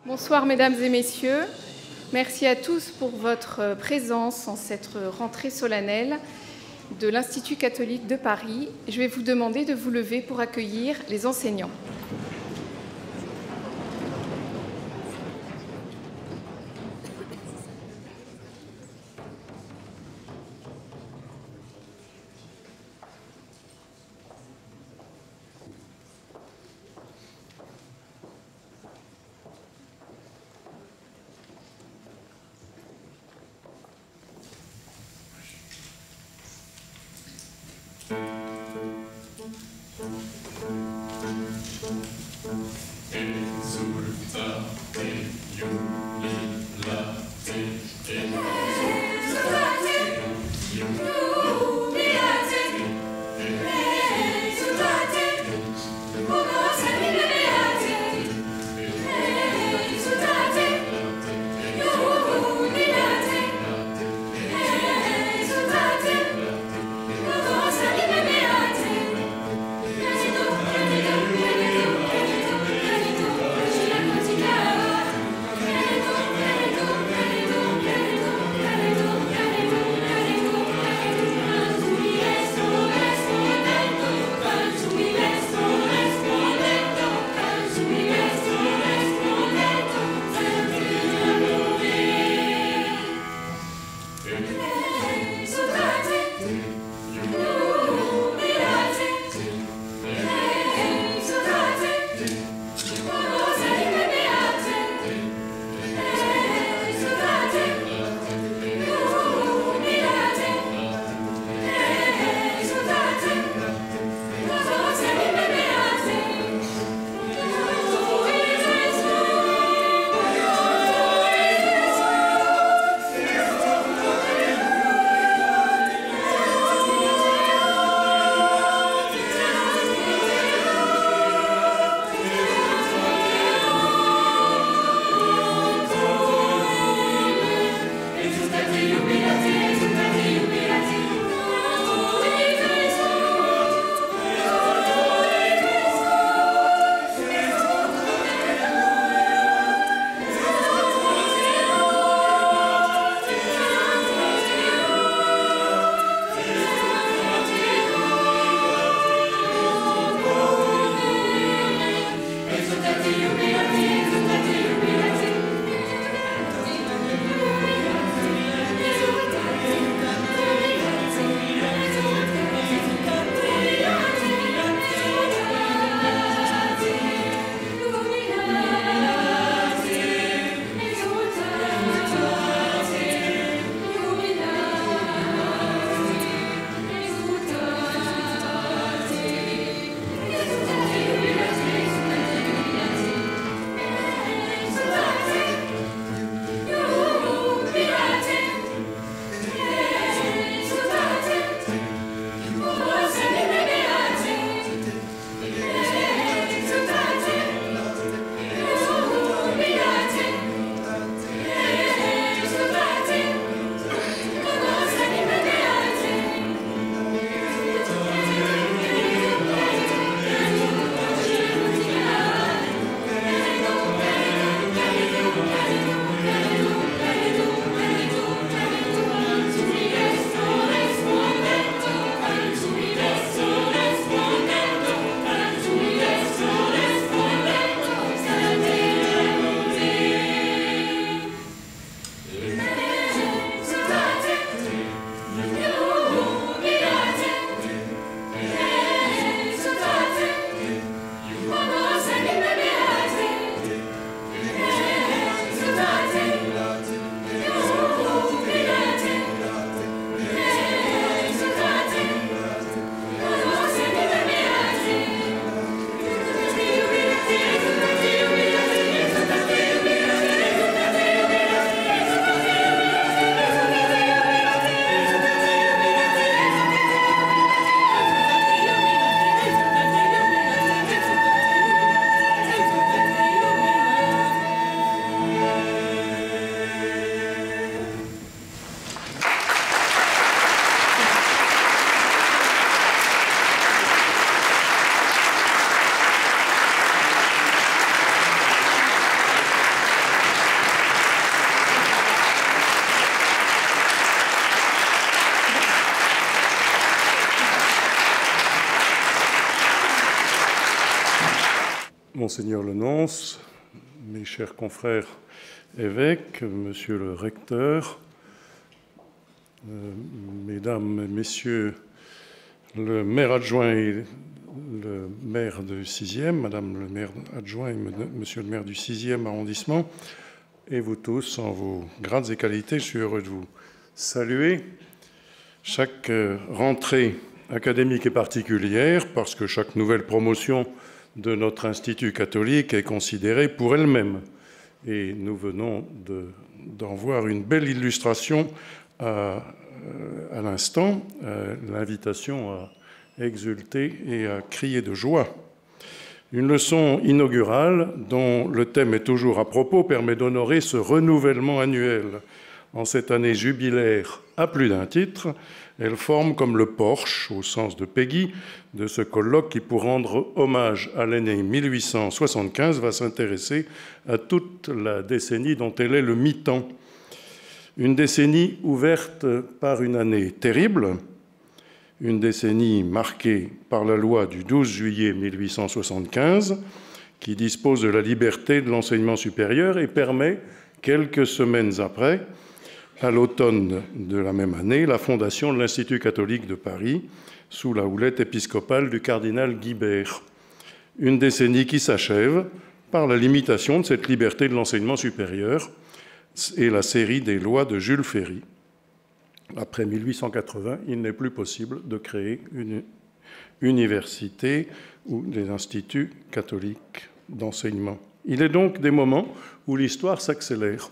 Bonsoir mesdames et messieurs, merci à tous pour votre présence en cette rentrée solennelle de l'Institut catholique de Paris. Je vais vous demander de vous lever pour accueillir les enseignants. Monseigneur le nonce, mes chers confrères évêques, monsieur le recteur, mesdames, messieurs, le maire adjoint et le maire du 6e, madame le maire adjoint et monsieur le maire du 6e arrondissement, et vous tous, en vos grades et qualités, je suis heureux de vous saluer. Chaque rentrée académique est particulière parce que chaque nouvelle promotion de notre Institut catholique est considérée pour elle-même. Et nous venons d'en voir une belle illustration à l'instant, l'invitation à exulter et à crier de joie. Une leçon inaugurale dont le thème est toujours à propos permet d'honorer ce renouvellement annuel. En cette année jubilaire à plus d'un titre, elle forme comme le porche, au sens de Péguy, de ce colloque qui, pour rendre hommage à l'année 1875, va s'intéresser à toute la décennie dont elle est le mi-temps. Une décennie ouverte par une année terrible, une décennie marquée par la loi du 12 juillet 1875, qui dispose de la liberté de l'enseignement supérieur et permet, quelques semaines après, à l'automne de la même année, la fondation de l'Institut catholique de Paris, sous la houlette épiscopale du cardinal Guibert. Une décennie qui s'achève par la limitation de cette liberté de l'enseignement supérieur et la série des lois de Jules Ferry. Après 1880, il n'est plus possible de créer une université ou des instituts catholiques d'enseignement. Il est donc des moments où l'histoire s'accélère.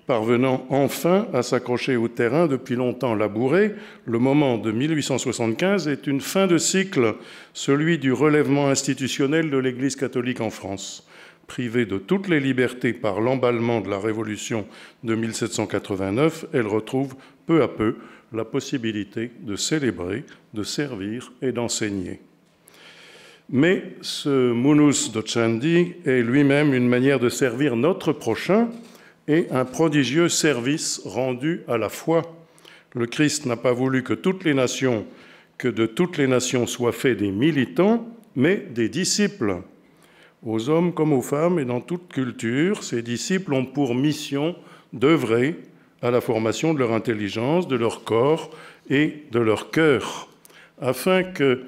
Parvenant enfin à s'accrocher au terrain depuis longtemps labouré, le moment de 1875 est une fin de cycle, celui du relèvement institutionnel de l'Église catholique en France. Privée de toutes les libertés par l'emballement de la Révolution de 1789, elle retrouve peu à peu la possibilité de célébrer, de servir et d'enseigner. Mais ce munus docendi est lui-même une manière de servir notre prochain et un prodigieux service rendu à la foi. Le Christ n'a pas voulu que de toutes les nations soient faits des militants, mais des disciples. Aux hommes comme aux femmes et dans toute culture, ces disciples ont pour mission d'œuvrer à la formation de leur intelligence, de leur corps et de leur cœur, afin que,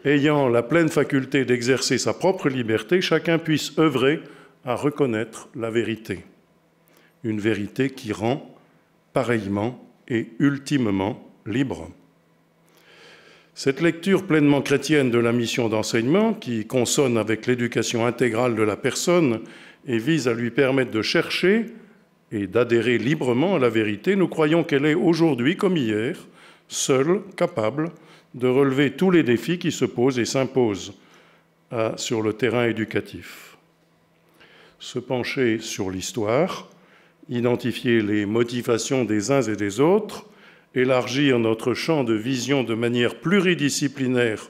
ayant la pleine faculté d'exercer sa propre liberté, chacun puisse œuvrer à reconnaître la vérité. Une vérité qui rend pareillement et ultimement libre. Cette lecture pleinement chrétienne de la mission d'enseignement, qui consonne avec l'éducation intégrale de la personne et vise à lui permettre de chercher et d'adhérer librement à la vérité, nous croyons qu'elle est aujourd'hui, comme hier, seule capable de relever tous les défis qui se posent et s'imposent sur le terrain éducatif. Se pencher sur l'histoire, identifier les motivations des uns et des autres, élargir notre champ de vision de manière pluridisciplinaire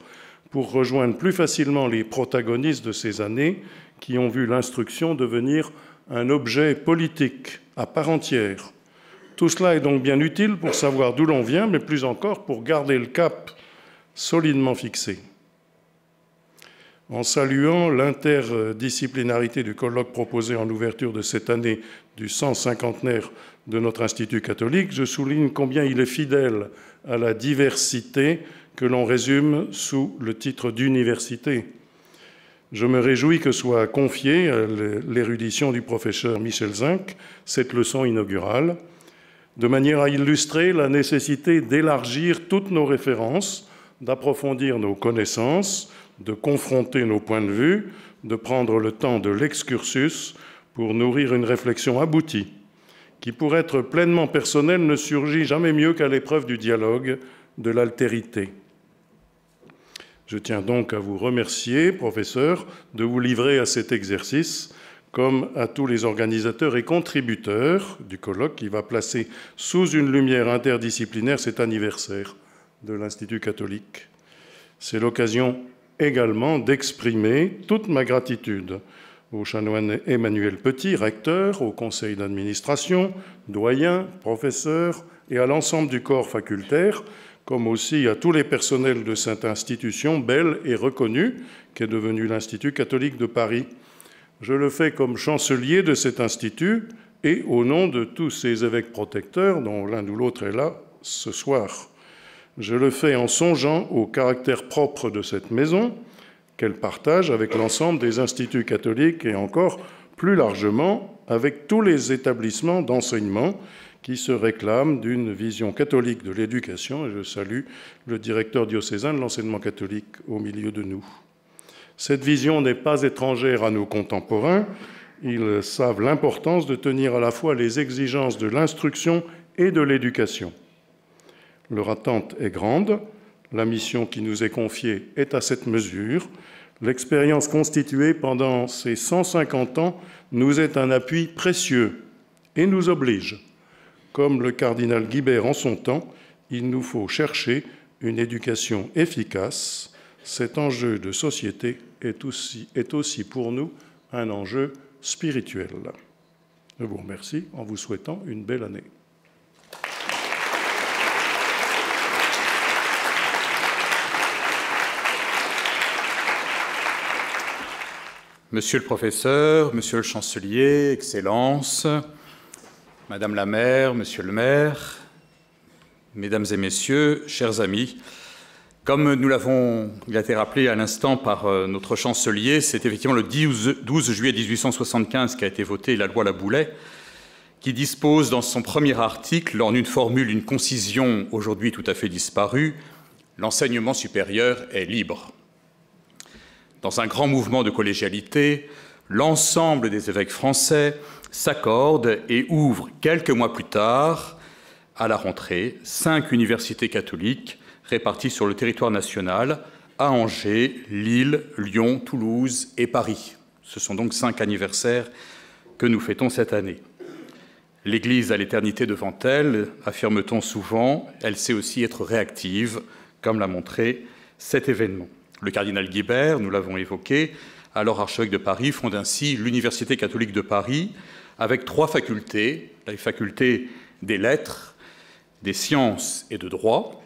pour rejoindre plus facilement les protagonistes de ces années qui ont vu l'instruction devenir un objet politique à part entière. Tout cela est donc bien utile pour savoir d'où l'on vient, mais plus encore pour garder le cap solidement fixé. En saluant l'interdisciplinarité du colloque proposé en ouverture de cette année du 150aire de notre Institut catholique, je souligne combien il est fidèle à la diversité que l'on résume sous le titre d'université. Je me réjouis que soit confiée à l'érudition du professeur Michel Zinc cette leçon inaugurale, de manière à illustrer la nécessité d'élargir toutes nos références, d'approfondir nos connaissances, de confronter nos points de vue, de prendre le temps de l'excursus pour nourrir une réflexion aboutie, qui, pour être pleinement personnelle, ne surgit jamais mieux qu'à l'épreuve du dialogue, de l'altérité. Je tiens donc à vous remercier, professeur, de vous livrer à cet exercice, comme à tous les organisateurs et contributeurs du colloque qui va placer sous une lumière interdisciplinaire cet anniversaire de l'Institut catholique. C'est l'occasion également d'exprimer toute ma gratitude au chanoine Emmanuel Petit, recteur, au conseil d'administration, doyen, professeur et à l'ensemble du corps facultaire, comme aussi à tous les personnels de cette institution belle et reconnue qu'est devenue l'Institut catholique de Paris. Je le fais comme chancelier de cet institut et au nom de tous ces évêques protecteurs, dont l'un ou l'autre est là ce soir. Je le fais en songeant au caractère propre de cette maison, qu'elle partage avec l'ensemble des instituts catholiques et encore plus largement avec tous les établissements d'enseignement qui se réclament d'une vision catholique de l'éducation. Et je salue le directeur diocésain de l'enseignement catholique au milieu de nous. Cette vision n'est pas étrangère à nos contemporains. Ils savent l'importance de tenir à la fois les exigences de l'instruction et de l'éducation. Leur attente est grande. La mission qui nous est confiée est à cette mesure. L'expérience constituée pendant ces 150 ans nous est un appui précieux et nous oblige. Comme le cardinal Guibert en son temps, il nous faut chercher une éducation efficace. Cet enjeu de société est aussi pour nous un enjeu spirituel. Je vous remercie en vous souhaitant une belle année. Monsieur le professeur, monsieur le chancelier, Excellences, Madame la maire, monsieur le maire, mesdames et messieurs, chers amis, comme il a été rappelé à l'instant par notre chancelier, c'est effectivement le 12 juillet 1875 qu'a été votée la loi Laboulet, qui dispose dans son premier article, en une formule, une concision aujourd'hui tout à fait disparue, l'enseignement supérieur est libre. Dans un grand mouvement de collégialité, l'ensemble des évêques français s'accordent et ouvrent quelques mois plus tard, à la rentrée, 5 universités catholiques réparties sur le territoire national, à Angers, Lille, Lyon, Toulouse et Paris. Ce sont donc 5 anniversaires que nous fêtons cette année. L'Église a l'éternité devant elle, affirme-t-on souvent, elle sait aussi être réactive, comme l'a montré cet événement. Le cardinal Guibert, nous l'avons évoqué, alors archevêque de Paris, fonde ainsi l'Université catholique de Paris avec 3 facultés, les facultés des lettres, des sciences et de droit.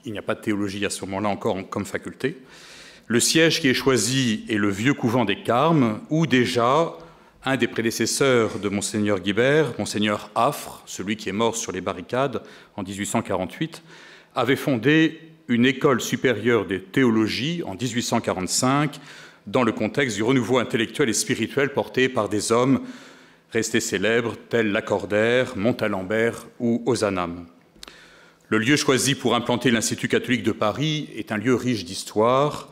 Il n'y a pas de théologie à ce moment-là encore comme faculté. Le siège qui est choisi est le vieux couvent des Carmes, où déjà un des prédécesseurs de Monseigneur Guibert, Monseigneur Affre, celui qui est mort sur les barricades en 1848, avait fondé une école supérieure de théologie en 1845 dans le contexte du renouveau intellectuel et spirituel porté par des hommes restés célèbres tels Lacordaire, Montalembert ou Ozanam. Le lieu choisi pour implanter l'Institut catholique de Paris est un lieu riche d'histoire.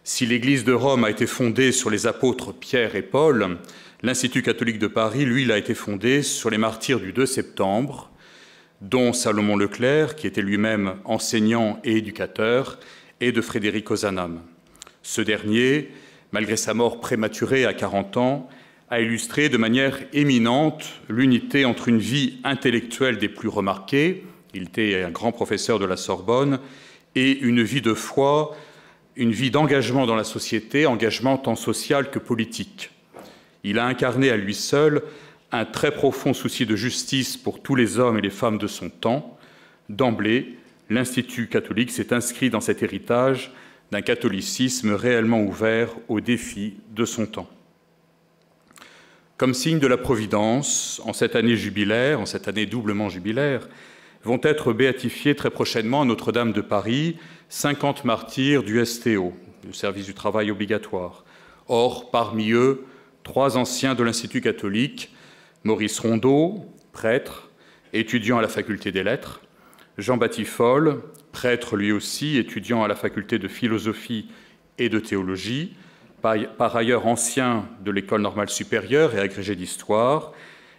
Si l'Église de Rome a été fondée sur les apôtres Pierre et Paul, l'Institut catholique de Paris, lui, il a été fondé sur les martyrs du 2 septembre, dont Salomon Leclerc, qui était lui-même enseignant et éducateur, et de Frédéric Ozanam. Ce dernier, malgré sa mort prématurée à 40 ans, a illustré de manière éminente l'unité entre une vie intellectuelle des plus remarquées, il était un grand professeur de la Sorbonne, et une vie de foi, une vie d'engagement dans la société, engagement tant social que politique. Il a incarné à lui seul un très profond souci de justice pour tous les hommes et les femmes de son temps. D'emblée, l'Institut catholique s'est inscrit dans cet héritage d'un catholicisme réellement ouvert aux défis de son temps. Comme signe de la Providence, en cette année jubilaire, en cette année doublement jubilaire, vont être béatifiés très prochainement à Notre-Dame de Paris 50 martyrs du STO, du service du travail obligatoire. Or, parmi eux, 3 anciens de l'Institut catholique, Maurice Rondeau, prêtre, étudiant à la faculté des lettres, Jean-Baptiste Foll, prêtre lui aussi, étudiant à la faculté de philosophie et de théologie, par ailleurs ancien de l'École normale supérieure et agrégé d'histoire,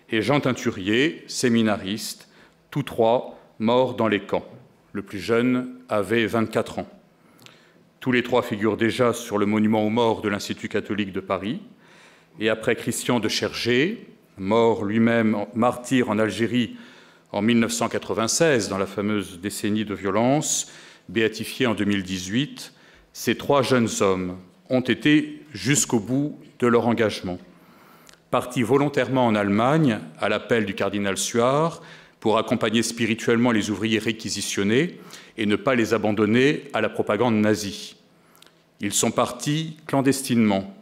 et Jean Teinturier, séminariste, tous 3 morts dans les camps. Le plus jeune avait 24 ans. Tous les 3 figurent déjà sur le monument aux morts de l'Institut catholique de Paris, et après Christian de Chergé, mort lui-même martyr en Algérie en 1996, dans la fameuse décennie de violence, béatifié en 2018, ces 3 jeunes hommes ont été jusqu'au bout de leur engagement. Partis volontairement en Allemagne, à l'appel du cardinal Suard, pour accompagner spirituellement les ouvriers réquisitionnés et ne pas les abandonner à la propagande nazie. Ils sont partis clandestinement,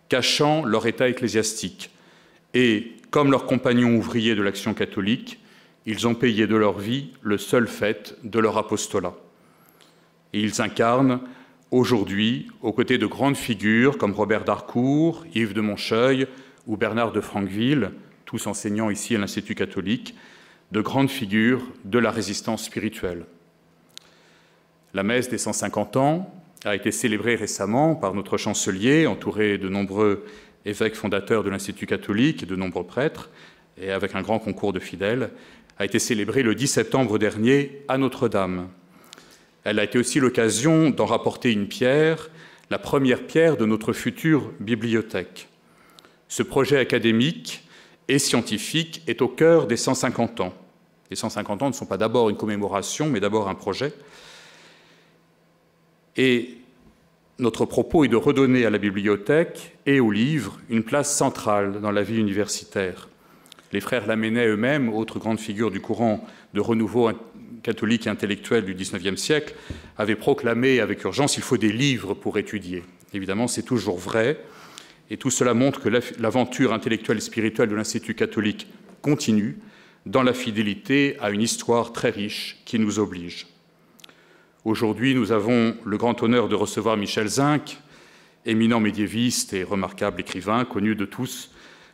cachant leur état ecclésiastique. Et, comme leurs compagnons ouvriers de l'Action catholique, ils ont payé de leur vie le seul fait de leur apostolat. Et ils incarnent aujourd'hui, aux côtés de grandes figures comme Robert d'Harcourt, Yves de Moncheuil ou Bernard de Franqueville, tous enseignants ici à l'Institut catholique, de grandes figures de la résistance spirituelle. La messe des 150 ans a été célébrée récemment par notre chancelier, entouré de nombreux évêques fondateurs de l'Institut catholique et de nombreux prêtres, et avec un grand concours de fidèles, a été célébrée le 10 septembre dernier à Notre-Dame. Elle a été aussi l'occasion d'en rapporter une pierre, la première pierre de notre future bibliothèque. Ce projet académique et scientifique est au cœur des 150 ans. Les 150 ans ne sont pas d'abord une commémoration, mais d'abord un projet. Et notre propos est de redonner à la bibliothèque et aux livres une place centrale dans la vie universitaire. Les frères Lamennais eux-mêmes, autres grandes figures du courant de renouveau catholique et intellectuel du XIXe siècle, avaient proclamé avec urgence « il faut des livres pour étudier ». Évidemment, c'est toujours vrai, et tout cela montre que l'aventure intellectuelle et spirituelle de l'Institut catholique continue dans la fidélité à une histoire très riche qui nous oblige. Aujourd'hui, nous avons le grand honneur de recevoir Michel Zinc, éminent médiéviste et remarquable écrivain, connu de tous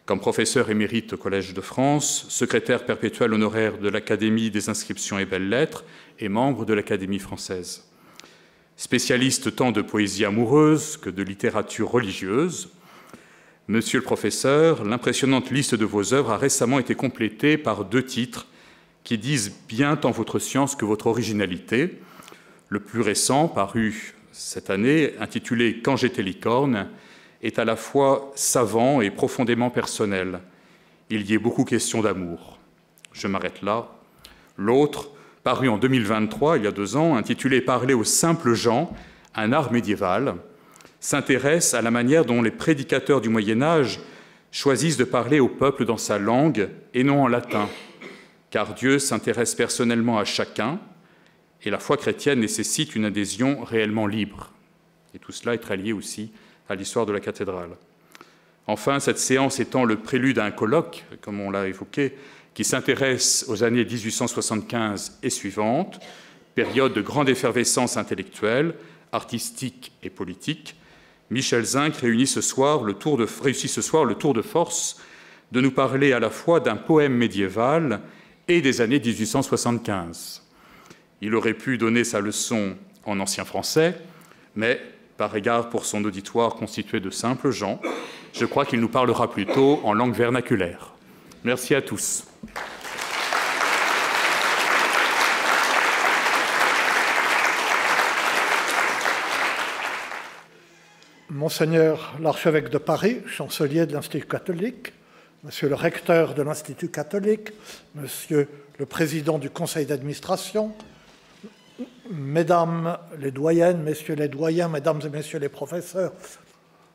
comme professeur émérite au Collège de France, secrétaire perpétuel honoraire de l'Académie des inscriptions et belles-lettres et membre de l'Académie française. Spécialiste tant de poésie amoureuse que de littérature religieuse, Monsieur le professeur, l'impressionnante liste de vos œuvres a récemment été complétée par 2 titres qui disent bien tant votre science que votre originalité. Le plus récent, paru cette année, intitulé « Quand j'étais licorne », est à la fois savant et profondément personnel. Il y est beaucoup question d'amour. Je m'arrête là. L'autre, paru en 2023, il y a 2 ans, intitulé « Parler aux simples gens, un art médiéval », s'intéresse à la manière dont les prédicateurs du Moyen-Âge choisissent de parler au peuple dans sa langue et non en latin, car Dieu s'intéresse personnellement à chacun et la foi chrétienne nécessite une adhésion réellement libre. Et tout cela est très lié aussi à l'histoire de la cathédrale. Enfin, cette séance étant le prélude à un colloque, comme on l'a évoqué, qui s'intéresse aux années 1875 et suivantes, période de grande effervescence intellectuelle, artistique et politique, Michel Zinc réussit ce soir le tour de force de nous parler à la fois d'un poème médiéval et des années 1875. Il aurait pu donner sa leçon en ancien français, mais par égard pour son auditoire constitué de simples gens, je crois qu'il nous parlera plutôt en langue vernaculaire. Merci à tous. Monseigneur l'archevêque de Paris, chancelier de l'Institut catholique, Monsieur le recteur de l'Institut catholique, Monsieur le président du conseil d'administration, Mesdames les doyennes, Messieurs les doyens, Mesdames et Messieurs les professeurs,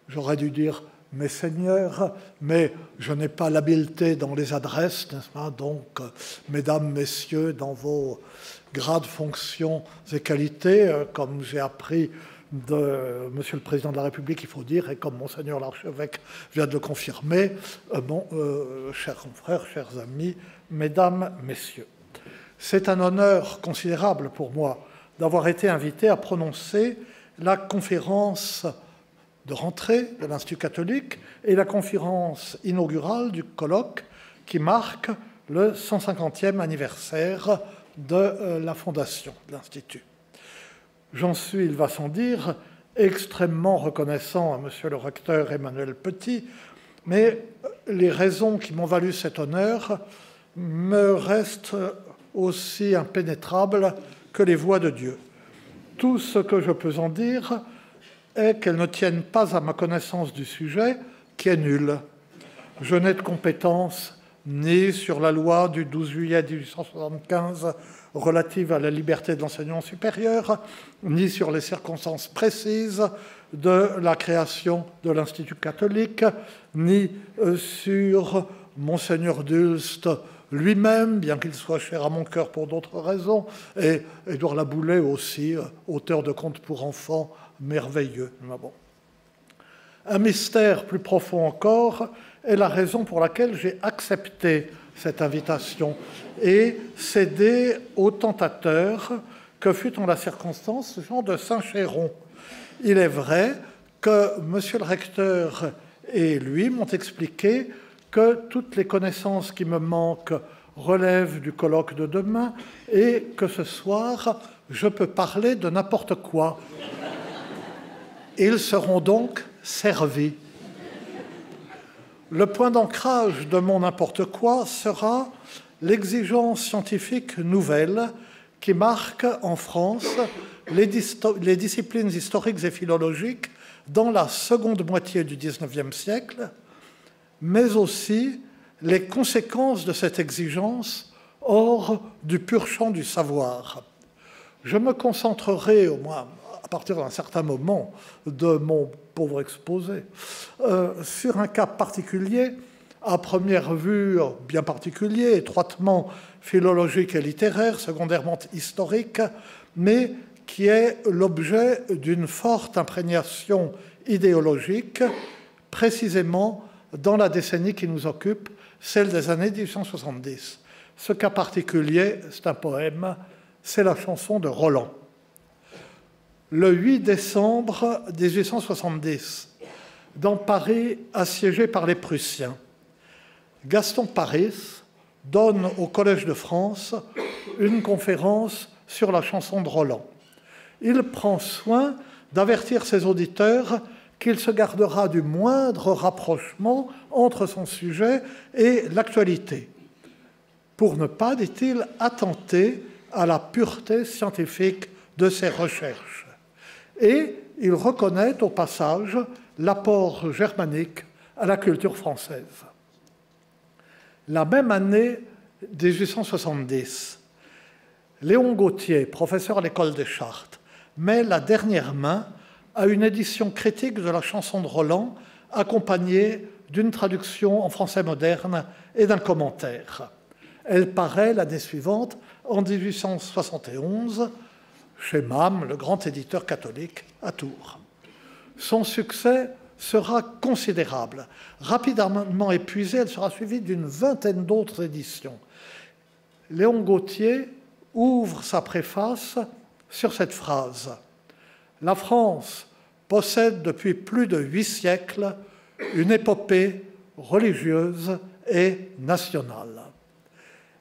j'aurais dû dire mes seigneurs, mais je n'ai pas l'habileté dans les adresses, n'est-ce pas? Donc, Mesdames, Messieurs, dans vos grades, fonctions et qualités, comme j'ai appris de Monsieur le Président de la République, il faut dire, et comme Monseigneur l'archevêque vient de le confirmer, chers confrères, chers amis, Mesdames, Messieurs, c'est un honneur considérable pour moi d'avoir été invité à prononcer la conférence de rentrée de l'Institut catholique et la conférence inaugurale du colloque qui marque le 150e anniversaire de la fondation de l'Institut. J'en suis, il va sans dire, extrêmement reconnaissant à Monsieur le recteur Emmanuel Petit, mais les raisons qui m'ont valu cet honneur me restent aussi impénétrables que les voies de Dieu. Tout ce que je peux en dire est qu'elles ne tiennent pas à ma connaissance du sujet, qui est nulle. Je n'ai de compétence ni sur la loi du 12 juillet 1875 relative à la liberté de l'enseignement supérieur, ni sur les circonstances précises de la création de l'Institut catholique, ni sur Monseigneur Dulst, lui-même, bien qu'il soit cher à mon cœur pour d'autres raisons, et Édouard Laboulaye aussi, auteur de contes pour enfants merveilleux. Bon. Un mystère plus profond encore est la raison pour laquelle j'ai accepté cette invitation et cédé au tentateur que fut en la circonstance Jean de Saint-Chéron. Il est vrai que monsieur le recteur et lui m'ont expliqué que toutes les connaissances qui me manquent relèvent du colloque de demain et que ce soir, je peux parler de n'importe quoi. Ils seront donc servis. Le point d'ancrage de mon n'importe quoi sera l'exigence scientifique nouvelle qui marque en France les disciplines historiques et philologiques dans la seconde moitié du XIXe siècle, mais aussi les conséquences de cette exigence hors du pur champ du savoir. Je me concentrerai, au moins à partir d'un certain moment de mon pauvre exposé, sur un cas particulier, à première vue bien particulier, étroitement philologique et littéraire, secondairement historique, mais qui est l'objet d'une forte imprégnation idéologique, précisément dans la décennie qui nous occupe, celle des années 1870. Ce cas particulier, c'est un poème, c'est la chanson de Roland. Le 8 décembre 1870, dans Paris assiégé par les Prussiens, Gaston Paris donne au Collège de France une conférence sur la chanson de Roland. Il prend soin d'avertir ses auditeurs qu'il se gardera du moindre rapprochement entre son sujet et l'actualité, pour ne pas, dit-il, attenter à la pureté scientifique de ses recherches. Et il reconnaît au passage l'apport germanique à la culture française. La même année 1870, Léon Gautier, professeur à l'École des Chartes, met la dernière main à une édition critique de la chanson de Roland, accompagnée d'une traduction en français moderne et d'un commentaire. Elle paraît l'année suivante, en 1871, chez Mam, le grand éditeur catholique, à Tours. Son succès sera considérable. Rapidement épuisée, elle sera suivie d'une vingtaine d'autres éditions. Léon Gautier ouvre sa préface sur cette phrase. « La France possède depuis plus de 8 siècles une épopée religieuse et nationale. »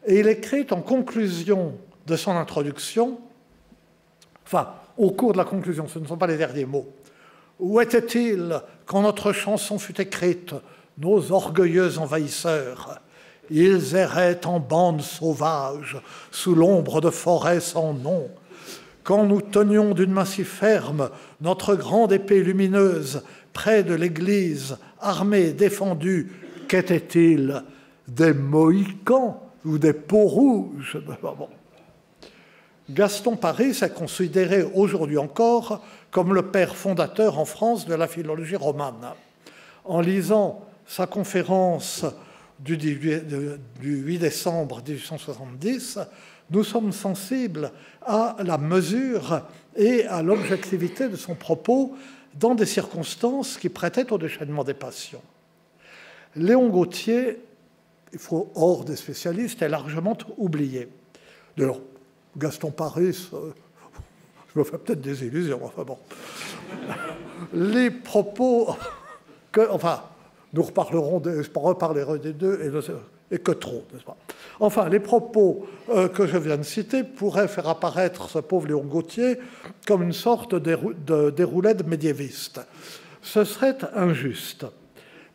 Et il écrit en conclusion de son introduction, enfin, au cours de la conclusion, ce ne sont pas les derniers mots, « Où était-il quand notre chanson fut écrite, nos orgueilleux envahisseurs ? Ils erraient en bandes sauvages, sous l'ombre de forêts sans nom. Quand nous tenions d'une main si ferme notre grande épée lumineuse près de l'église, armée, défendue, qu'étaient-ils? Des Mohicans ou des peaux-rouges » Bon. Gaston Paris est considéré aujourd'hui encore comme le père fondateur en France de la philologie romane. En lisant sa conférence du 8 décembre 1870, nous sommes sensibles à la mesure et à l'objectivité de son propos dans des circonstances qui prêtaient au déchaînement des passions. Léon Gautier, il faut hors des spécialistes, est largement oublié. D'ailleurs, Gaston Paris, je me fais peut-être des illusions, enfin bon. Les propos que, enfin, nous reparlerons, je reparlerai des deux et que trop, n'est-ce pas? Enfin, les propos que je viens de citer pourraient faire apparaître ce pauvre Léon Gautier comme une sorte de déroulède médiéviste. Ce serait injuste.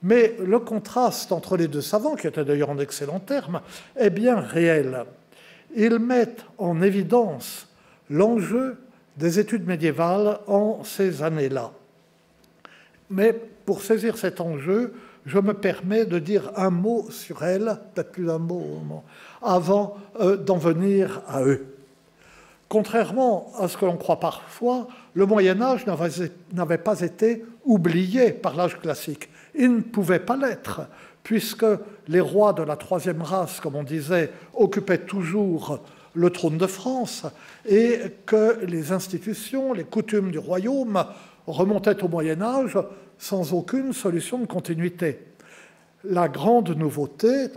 Mais le contraste entre les deux savants, qui étaient d'ailleurs en excellents termes, est bien réel. Ils mettent en évidence l'enjeu des études médiévales en ces années-là. Mais pour saisir cet enjeu, je me permets de dire un mot sur elles, peut-être plus d'un mot, avant d'en venir à eux. Contrairement à ce que l'on croit parfois, le Moyen-Âge n'avait pas été oublié par l'âge classique. Il ne pouvait pas l'être, puisque les rois de la troisième race, comme on disait, occupaient toujours le trône de France, et que les institutions, les coutumes du royaume remontaient au Moyen-Âge sans aucune solution de continuité. La grande nouveauté,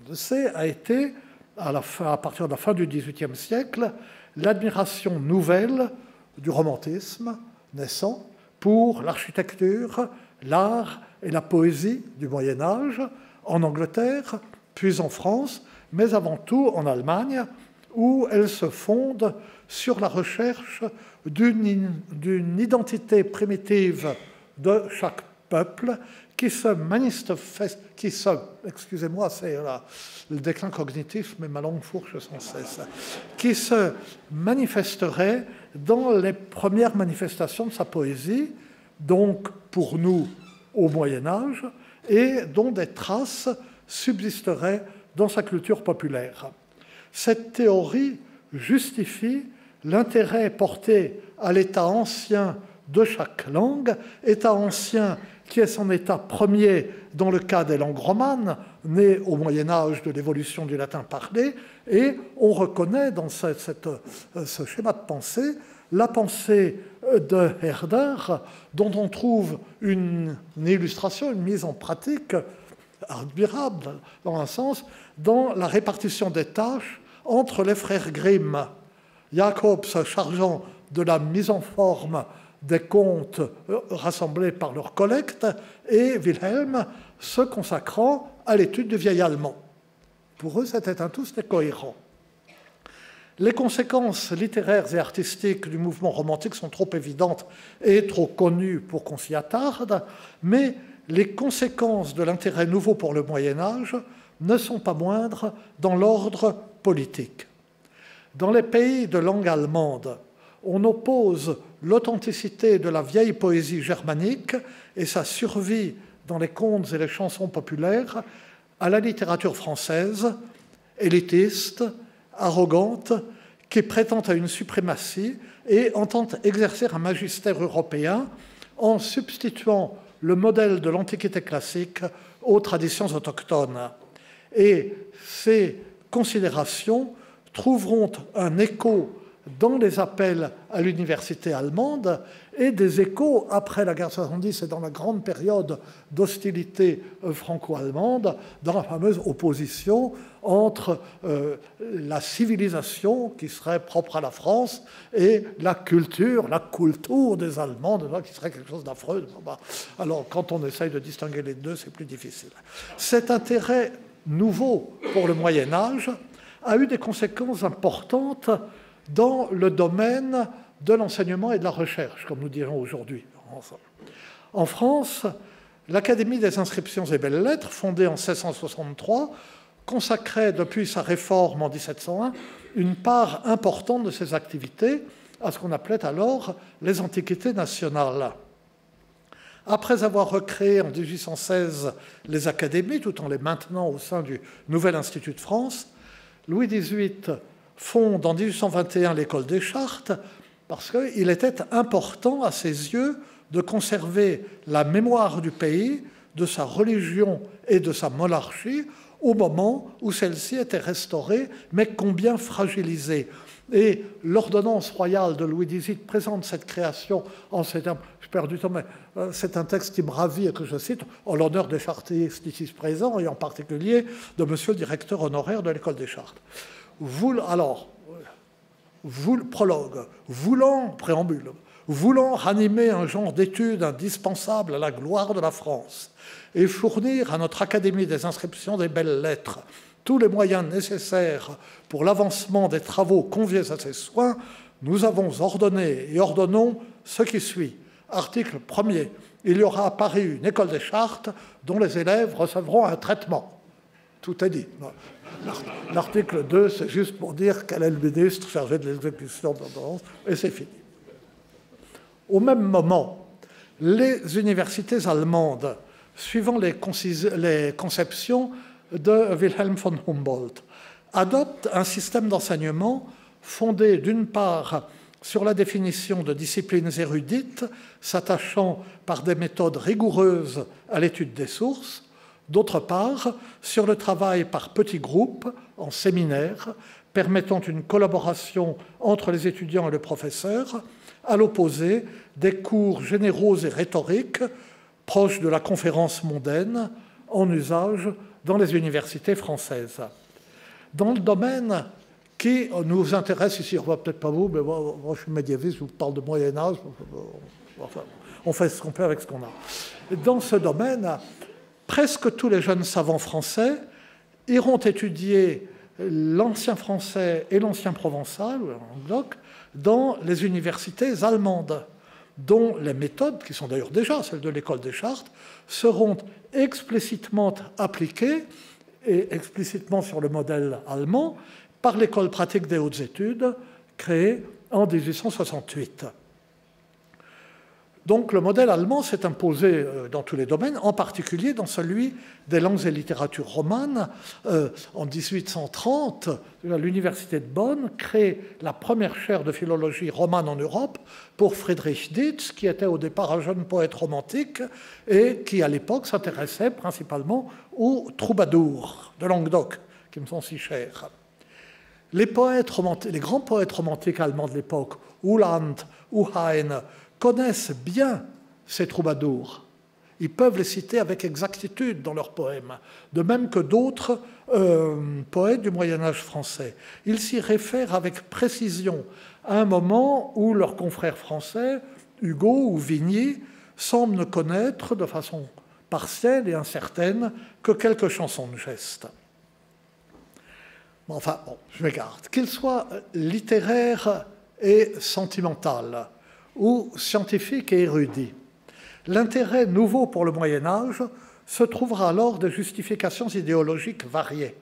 on le sait, a été, à partir de la fin du XVIIIe siècle, l'admiration nouvelle du romantisme naissant pour l'architecture, l'art et la poésie du Moyen-Âge, en Angleterre, puis en France, mais avant tout en Allemagne, où elle se fonde sur la recherche d'une identité primitive de chaque peuple qui se manifeste, excusez-moi, c'est le déclin cognitif, mais ma langue fourche sans cesse, qui se manifesterait dans les premières manifestations de sa poésie, donc pour nous au Moyen-Âge, et dont des traces subsisteraient dans sa culture populaire. Cette théorie justifie l'intérêt porté à l'état ancien de chaque langue, état ancien qui est son état premier dans le cas des langues romanes, nées au Moyen-Âge de l'évolution du latin parlé, et on reconnaît dans ce schéma de pensée la pensée de Herder, dont on trouve une illustration, une mise en pratique admirable, dans un sens, dans la répartition des tâches entre les frères Grimm. Jacob se chargeant de la mise en forme des contes rassemblés par leur collecte, et Wilhelm se consacrant à l'étude du vieil allemand. Pour eux, c'était un tout, c'était cohérent. Les conséquences littéraires et artistiques du mouvement romantique sont trop évidentes et trop connues pour qu'on s'y attarde, mais les conséquences de l'intérêt nouveau pour le Moyen-Âge ne sont pas moindres dans l'ordre politique. Dans les pays de langue allemande, on oppose l'authenticité de la vieille poésie germanique et sa survie dans les contes et les chansons populaires à la littérature française, élitiste, arrogante, qui prétend à une suprématie et entend exercer un magistère européen en substituant le modèle de l'Antiquité classique aux traditions autochtones. Et ces considérations trouveront un écho dans les appels à l'université allemande et des échos après la guerre de 70 et dans la grande période d'hostilité franco-allemande, dans la fameuse opposition entre la civilisation qui serait propre à la France et la culture des Allemands, qui serait quelque chose d'affreux. Alors, quand on essaye de distinguer les deux, c'est plus difficile. Cet intérêt nouveau pour le Moyen-Âge a eu des conséquences importantes dans le domaine de l'enseignement et de la recherche, comme nous dirons aujourd'hui. En France, l'Académie des inscriptions et belles-lettres, fondée en 1663, consacrait depuis sa réforme en 1701 une part importante de ses activités à ce qu'on appelait alors les antiquités nationales. Après avoir recréé en 1816 les académies, tout en les maintenant au sein du nouvel Institut de France, Louis XVIII fonde en 1821 l'école des Chartes parce qu'il était important à ses yeux de conserver la mémoire du pays, de sa religion et de sa monarchie au moment où celle-ci était restaurée, mais combien fragilisée. Et l'ordonnance royale de Louis XVIII présente cette création en ces termes. Je perds du temps, mais c'est un texte qui me ravit et que je cite en l'honneur des chartistes ici présents et en particulier de monsieur le directeur honoraire de l'école des Chartes. Prologue, préambule, voulant ranimer un genre d'études indispensable à la gloire de la France et fournir à notre Académie des inscriptions des belles-lettres tous les moyens nécessaires pour l'avancement des travaux conviés à ses soins, nous avons ordonné et ordonnons ce qui suit. Article 1er. Il y aura à Paris une école des Chartes dont les élèves recevront un traitement. Tout est dit. L'article 2, c'est juste pour dire quel est le ministre chargé de l'exécution de l'ordonnance, et c'est fini. Au même moment, les universités allemandes, suivant les conceptions de Wilhelm von Humboldt, adoptent un système d'enseignement fondé d'une part sur la définition de disciplines érudites s'attachant par des méthodes rigoureuses à l'étude des sources, d'autre part sur le travail par petits groupes en séminaire permettant une collaboration entre les étudiants et le professeur, à l'opposé des cours généraux et rhétoriques proches de la conférence mondaine en usage dans les universités françaises. Dans le domaine qui nous intéresse ici, on ne va peut-être pas vous, mais moi je suis médiéviste, je vous parle de Moyen-Âge, enfin, on fait ce qu'on peut avec ce qu'on a. Dans ce domaine, presque tous les jeunes savants français iront étudier l'ancien français et l'ancien provençal, ou languedoc, dans les universités allemandes, dont les méthodes, qui sont d'ailleurs déjà celles de l'école des Chartes, seront explicitement appliquées, et explicitement sur le modèle allemand, par l'école pratique des hautes études, créée en 1868. Donc le modèle allemand s'est imposé dans tous les domaines, en particulier dans celui des langues et littératures romanes. En 1830, l'université de Bonn crée la première chaire de philologie romane en Europe pour Friedrich Dietz, qui était au départ un jeune poète romantique et qui à l'époque s'intéressait principalement aux troubadours de Languedoc, qui me sont si chers. Les grands poètes romantiques allemands de l'époque, Uhland ou Heine, connaissent bien ces troubadours. Ils peuvent les citer avec exactitude dans leurs poèmes, de même que d'autres poètes du Moyen-Âge français. Ils s'y réfèrent avec précision à un moment où leurs confrères français, Hugo ou Vigny, semblent ne connaître de façon partielle et incertaine que quelques chansons de geste. Enfin, bon, je m'écarte. Qu'il soit littéraire et sentimental, ou scientifique et érudit, l'intérêt nouveau pour le Moyen-Âge se trouvera alors de justifications idéologiques variées.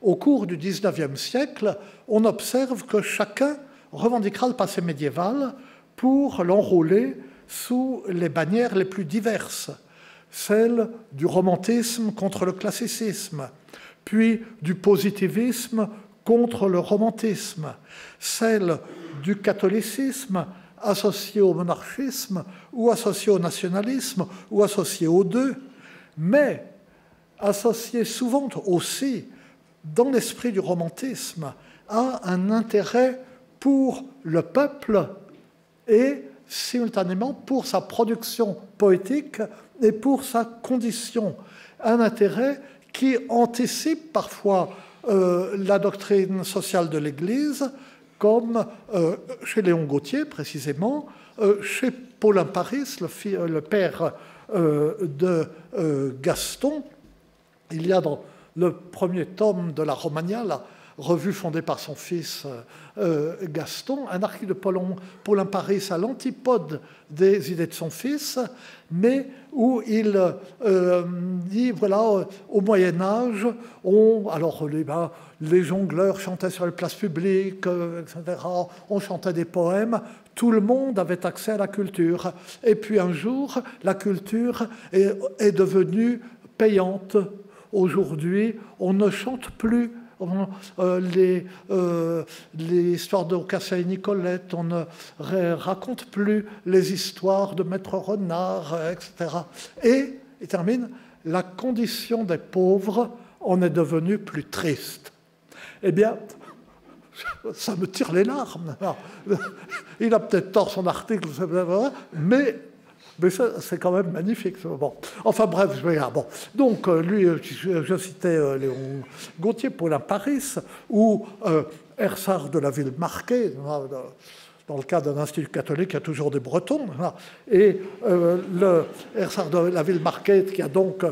Au cours du XIXe siècle, on observe que chacun revendiquera le passé médiéval pour l'enrôler sous les bannières les plus diverses, celle du romantisme contre le classicisme, puis du positivisme contre le romantisme, celle du catholicisme associé au monarchisme ou associé au nationalisme ou associé aux deux, mais associé souvent aussi, dans l'esprit du romantisme, à un intérêt pour le peuple et simultanément pour sa production poétique et pour sa condition. Un intérêt qui anticipe parfois la doctrine sociale de l'Église, comme chez Léon Gautier précisément, chez Paulin Paris, le père de Gaston. Il y a dans le premier tome de la Romagna, la revue fondée par son fils Gaston, un article de Paulin Paris à l'antipode des idées de son fils, mais où il dit, voilà, au Moyen-Âge, les jongleurs chantaient sur les places publiques, etc., on chantait des poèmes, tout le monde avait accès à la culture. Et puis un jour, la culture est devenue payante. Aujourd'hui, on ne chante plus les histoires de Cassia et Nicolette, on ne raconte plus les histoires de Maître Renard, etc. Et, il termine, la condition des pauvres en est devenue plus triste. Eh bien, ça me tire les larmes. Alors, il a peut-être tort son article, mais ça, c'est quand même magnifique. Bon. Enfin bref, je regarde. Bon. Donc, lui, je citais Léon Gautier, Paulin Paris, ou Ersard de la ville marquée. Dans le cas d'un institut catholique, il y a toujours des Bretons. Et le Ersard de la ville marquée, qui a donc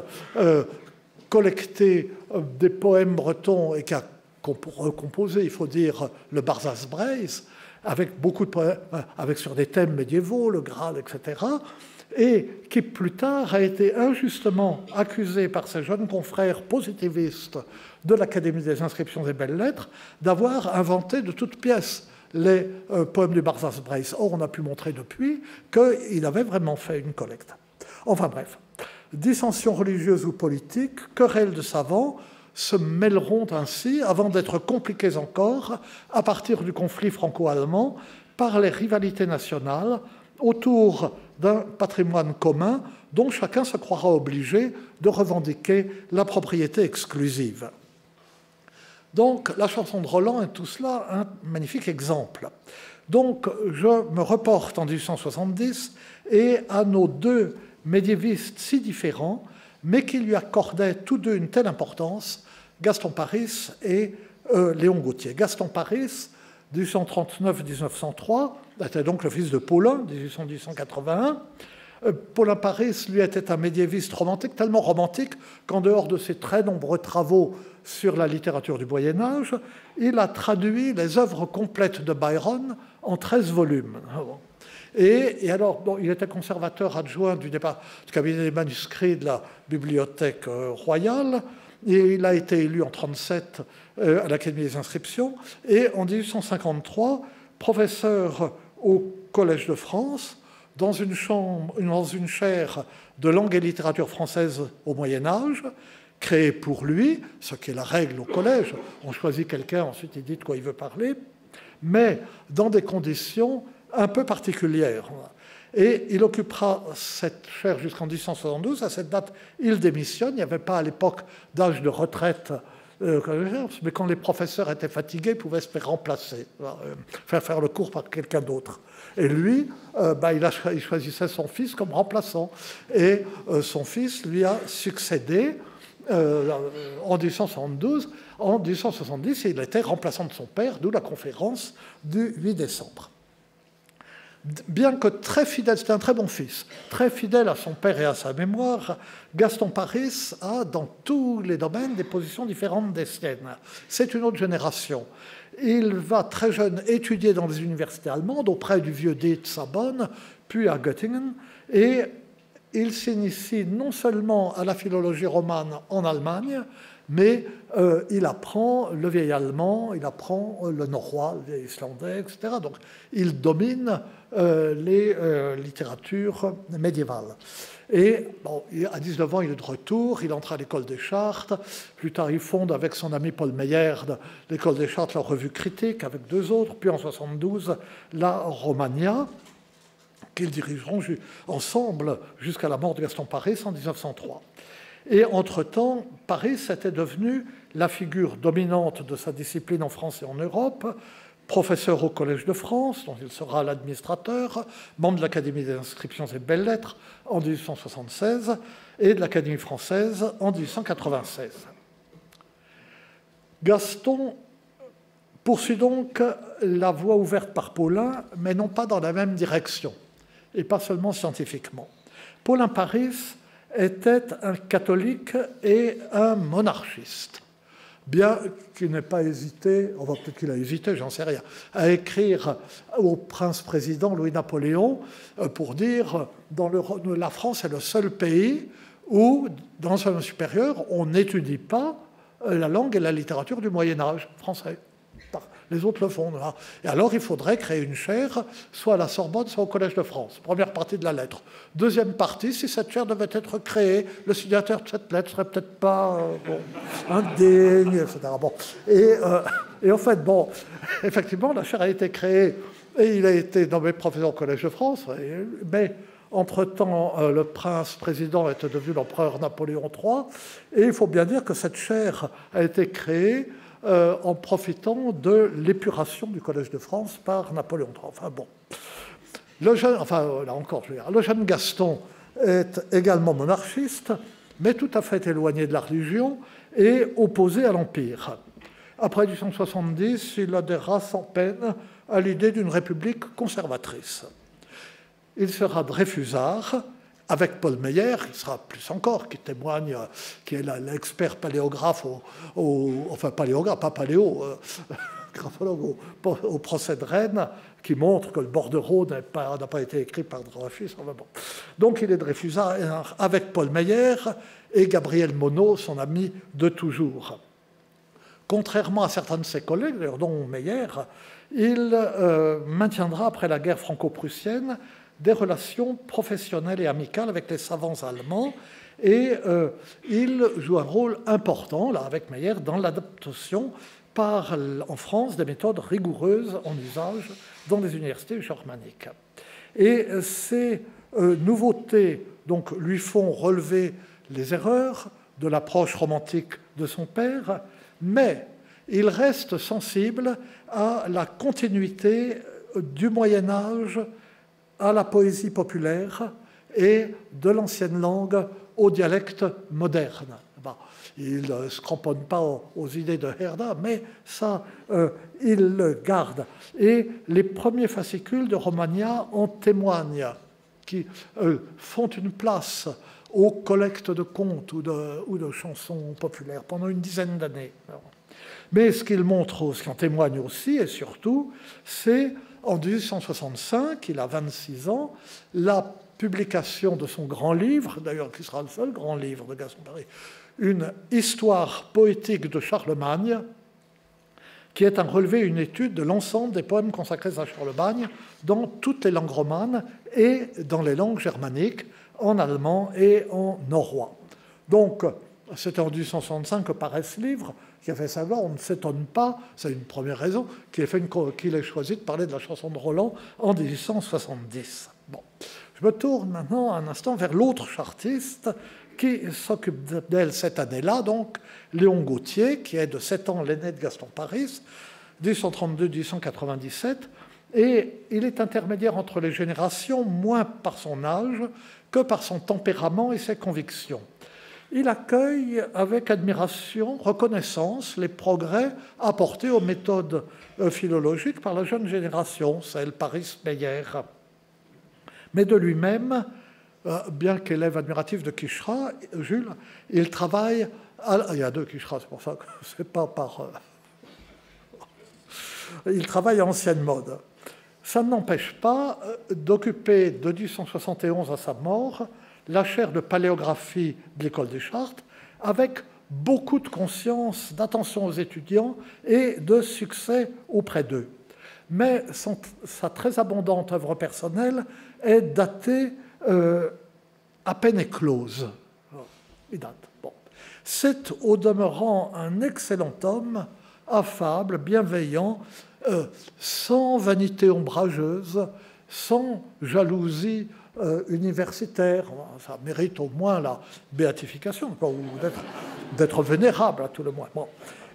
collecté des poèmes bretons et qui a recomposé, il faut dire, le Barzaz-Breis, avec beaucoup de poèmes, avec sur des thèmes médiévaux, le Graal, etc., et qui plus tard a été injustement accusé par ses jeunes confrères positivistes de l'Académie des inscriptions et belles-lettres d'avoir inventé de toutes pièces les poèmes du Barzaz-Breis. Or, on a pu montrer depuis qu'il avait vraiment fait une collecte. Enfin bref, dissensions religieuses ou politiques, querelles de savants, se mêleront ainsi, avant d'être compliquées encore, à partir du conflit franco-allemand, par les rivalités nationales autour d'un patrimoine commun dont chacun se croira obligé de revendiquer la propriété exclusive. Donc, la chanson de Roland est tout cela un magnifique exemple. Donc, je me reporte en 1870 et à nos deux médiévistes si différents, mais qui lui accordaient tous deux une telle importance, Gaston Paris et Léon Gautier. Gaston Paris, 1839-1903, était donc le fils de Paulin, 1810-1881. Paulin Paris, lui, était un médiéviste romantique, tellement romantique qu'en dehors de ses très nombreux travaux sur la littérature du Moyen-Âge, il a traduit les œuvres complètes de Byron en 13 volumes. Et alors, bon, il était conservateur adjoint du cabinet des manuscrits de la Bibliothèque royale, et il a été élu en 1937 à l'Académie des inscriptions, et en 1853, professeur au Collège de France, dans une chaire de langue et littérature française au Moyen-Âge, créée pour lui, ce qui est la règle au collège. On choisit quelqu'un, ensuite il dit de quoi il veut parler, mais dans des conditions un peu particulières. Et il occupera cette chaire jusqu'en 1872. À cette date, il démissionne. Il n'y avait pas à l'époque d'âge de retraite, mais quand les professeurs étaient fatigués, ils pouvaient se faire remplacer, faire le cours par quelqu'un d'autre. Et lui, il choisissait son fils comme remplaçant. Et son fils lui a succédé en 1872. En 1870, il était remplaçant de son père, d'où la conférence du 8 décembre. Bien que très fidèle, c'était un très bon fils, très fidèle à son père et à sa mémoire, Gaston Paris a, dans tous les domaines, des positions différentes des siennes. C'est une autre génération. Il va très jeune étudier dans les universités allemandes, auprès du vieux Dietz à Bonn, puis à Göttingen, et il s'initie non seulement à la philologie romane en Allemagne, mais il apprend le vieil allemand, il apprend le norrois, le vieil islandais, etc. Donc il domine les littératures médiévales. Et bon, à 19 ans, il est de retour, il entre à l'école des Chartes. Plus tard, il fonde avec son ami Paul Meyerd l'école des Chartes, la revue critique, avec deux autres. Puis en 1972, la Romagna, qu'ils dirigeront ensemble jusqu'à la mort de Gaston Paris en 1903. Et entre-temps, Paris était devenu la figure dominante de sa discipline en France et en Europe, professeur au Collège de France, dont il sera l'administrateur, membre de l'Académie des inscriptions et belles-lettres en 1876 et de l'Académie française en 1896. Gaston poursuit donc la voie ouverte par Paulin, mais non pas dans la même direction, et pas seulement scientifiquement. Paulin Paris était un catholique et un monarchiste, bien qu'il n'ait pas hésité, enfin peut-être qu'il a hésité, j'en sais rien, à écrire au prince-président Louis-Napoléon pour dire la France est le seul pays où, dans un supérieur, on n'étudie pas la langue et la littérature du Moyen-Âge français. Les autres le font. Et alors, il faudrait créer une chaire, soit à la Sorbonne, soit au Collège de France. Première partie de la lettre. Deuxième partie, si cette chaire devait être créée, le signataire de cette lettre serait peut-être pas indigne, etc. Bon. Et en fait, bon, effectivement, la chaire a été créée et il a été nommé professeur au Collège de France. Mais entre-temps, le prince-président était devenu l'empereur Napoléon III. Et il faut bien dire que cette chaire a été créée en profitant de l'épuration du Collège de France par Napoléon III. Enfin bon. Le jeune Gaston est également monarchiste, mais tout à fait éloigné de la religion et opposé à l'Empire. Après 1870, il adhérera sans peine à l'idée d'une république conservatrice. Il sera dreyfusard, avec Paul Meyerd, qui sera plus encore, qui témoigne, qui est l'expert paléographe, enfin paléographe, pas paléo, graphologue au procès de Rennes, qui montre que le bordereau n'a pas été écrit par Dreyfus. Enfin bon. Donc il est dreyfusard avec Paul Meyerd et Gabriel Monod, son ami de toujours. Contrairement à certains de ses collègues, dont Meyerd, il maintiendra après la guerre franco-prussienne des relations professionnelles et amicales avec les savants allemands, et il joue un rôle important, là, avec Meyerd, dans l'adaptation en France des méthodes rigoureuses en usage dans les universités germaniques. Et ces nouveautés donc, lui font relever les erreurs de l'approche romantique de son père, mais il reste sensible à la continuité du Moyen-Âge à la poésie populaire et de l'ancienne langue au dialecte moderne. Il ne se cramponne pas aux idées de Herder, mais ça, il le garde. Et les premiers fascicules de Romagna en témoignent, qui font une place aux collectes de contes ou de chansons populaires pendant une dizaine d'années. Mais ce qu'il montre, ce qui en témoigne aussi et surtout, c'est en 1865, il a 26 ans, la publication de son grand livre, d'ailleurs qui sera le seul grand livre de Gaston Paris, une histoire poétique de Charlemagne, qui est un relevé, une étude de l'ensemble des poèmes consacrés à Charlemagne dans toutes les langues romanes et dans les langues germaniques, en allemand et en norrois. Donc, c'était en 1865 que paraît ce livre, qui a fait savoir, on ne s'étonne pas, c'est une première raison, qu'il ait choisi de parler de la chanson de Roland en 1870. Bon. Je me tourne maintenant un instant vers l'autre chartiste qui s'occupe d'elle cette année-là, donc Léon Gautier, qui est de 7 ans l'aîné de Gaston Paris, 1832-1897, et il est intermédiaire entre les générations, moins par son âge que par son tempérament et ses convictions. Il accueille avec admiration, reconnaissance, les progrès apportés aux méthodes philologiques par la jeune génération, celle Paris-Meyer. Mais de lui-même, bien qu'élève admiratif de Quicherat, Jules, il travaille... Il y a deux Quicherat, c'est pour ça que c'est pas par... Il travaille à ancienne mode. Ça ne n'empêche pas d'occuper de 1871 à sa mort la chaire de paléographie de l'École des Chartes, avec beaucoup de conscience, d'attention aux étudiants et de succès auprès d'eux. Mais sa très abondante œuvre personnelle est datée à peine éclose. Il date. Bon. C'est au demeurant un excellent homme, affable, bienveillant, sans vanité ombrageuse, sans jalousie universitaire. Ça mérite au moins la béatification, ou d'être vénérable à tout le moins. Bon.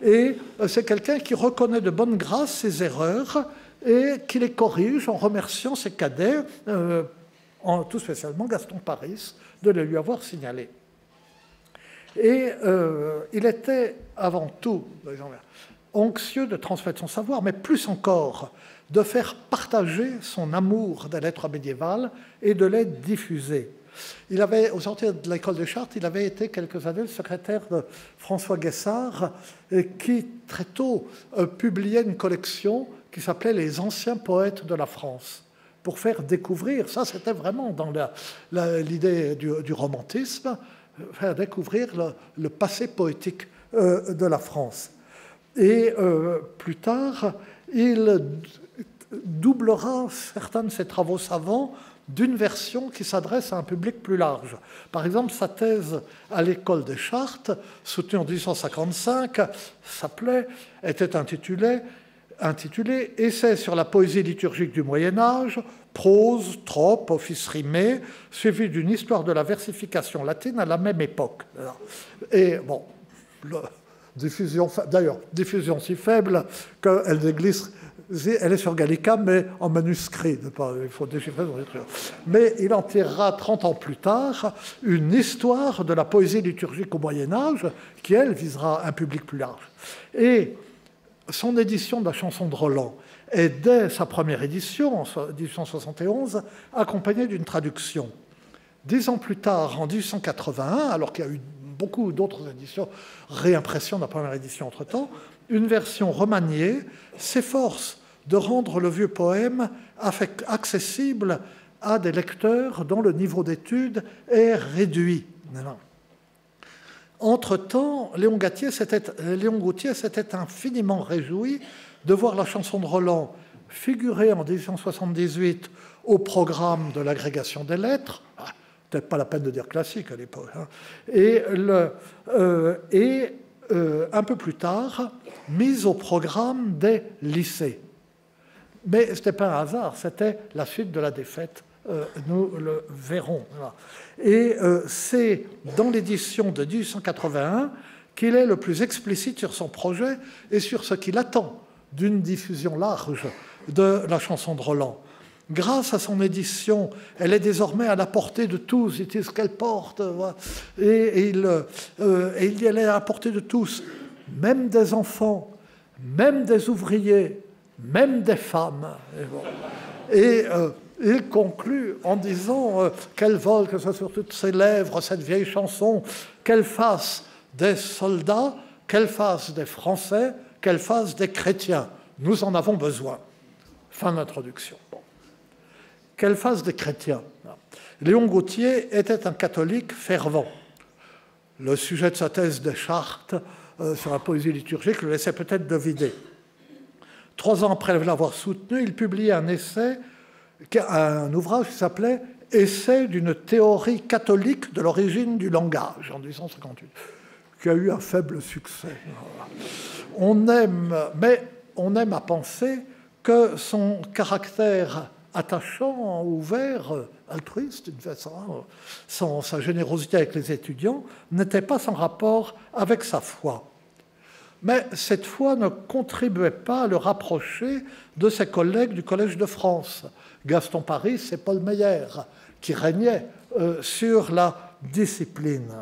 Et c'est quelqu'un qui reconnaît de bonne grâce ses erreurs et qui les corrige en remerciant ses cadets, tout spécialement Gaston Paris, de les lui avoir signalés. Et il était avant tout anxieux de transmettre son savoir, mais plus encore de faire partager son amour des lettres médiévales et de les diffuser. Il avait, au sortir de l'École des Chartes, il avait été quelques années le secrétaire de François Guessard, qui très tôt publiait une collection qui s'appelait « Les anciens poètes de la France », pour faire découvrir, ça c'était vraiment dans l'idée du romantisme, faire découvrir le passé poétique de la France. Et plus tard, il doublera certains de ses travaux savants d'une version qui s'adresse à un public plus large. Par exemple, sa thèse à l'École des Chartes, soutenue en 1855, était intitulée « Essai sur la poésie liturgique du Moyen-Âge, prose, trope, office rimé, suivi d'une histoire de la versification latine à la même époque. » Et bon, diffusion si faible qu'elle déglisse. Elle est sur Gallica, mais en manuscrit. Il faut déchiffrer son écriture. Mais il en tirera 30 ans plus tard une histoire de la poésie liturgique au Moyen-Âge qui, elle, visera un public plus large. Et son édition de la chanson de Roland est, dès sa première édition, en 1871, accompagnée d'une traduction. 10 ans plus tard, en 1881, alors qu'il y a eu beaucoup d'autres éditions, réimpression de la première édition entre-temps, une version remaniée s'efforce de rendre le vieux poème accessible à des lecteurs dont le niveau d'étude est réduit. Entre-temps, Léon Gautier s'était infiniment réjoui de voir la chanson de Roland figurer en 1878 au programme de l'agrégation des lettres, peut-être pas la peine de dire classique à l'époque, hein, et un peu plus tard, mise au programme des lycées. Mais ce n'était pas un hasard, c'était la suite de la défaite. Nous le verrons. Voilà. Et c'est dans l'édition de 1881 qu'il est le plus explicite sur son projet et sur ce qu'il attend d'une diffusion large de la chanson de Roland. Grâce à son édition, elle est désormais à la portée de tous. C'est ce qu'elle porte. Et elle est à la portée de tous, même des enfants, même des ouvriers, même des femmes. Et il conclut en disant qu'elle vole, que ce soit sur toutes ses lèvres, cette vieille chanson, qu'elle fasse des soldats, qu'elle fasse des Français, qu'elle fasse des chrétiens. Nous en avons besoin. Fin d'introduction. Bon. Qu'elle fasse des chrétiens. Léon Gautier était un catholique fervent. Le sujet de sa thèse des chartes sur la poésie liturgique le laissait peut-être deviner. 3 ans après l'avoir soutenu, il publiait un ouvrage qui s'appelait « Essai d'une théorie catholique de l'origine du langage » en 1858, qui a eu un faible succès. Mais on aime à penser que son caractère attachant, ouvert, altruiste, sa générosité avec les étudiants, n'était pas sans rapport avec sa foi. Mais cette foi ne contribuait pas à le rapprocher de ses collègues du Collège de France, Gaston Paris et Paul Meyer, qui régnaient sur la discipline.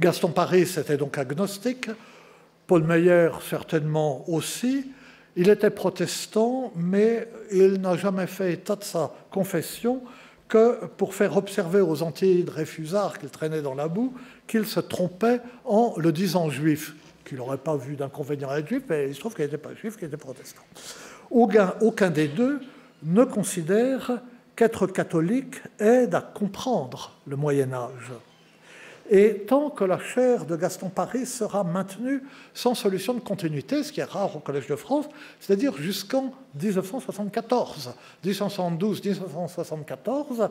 Gaston Paris était donc agnostique, Paul Meyer certainement aussi. Il était protestant, mais il n'a jamais fait état de sa confession que pour faire observer aux anti-dreyfusards qu'il traînait dans la boue qu'il se trompait en le disant juif, qu'il n'aurait pas vu d'inconvénient à être juif, mais il se trouve qu'il n'était pas juif, qu'il était protestant. Aucun des deux ne considère qu'être catholique aide à comprendre le Moyen-Âge. Et tant que la chaire de Gaston Paris sera maintenue sans solution de continuité, ce qui est rare au Collège de France, c'est-à-dire jusqu'en 1974. 1873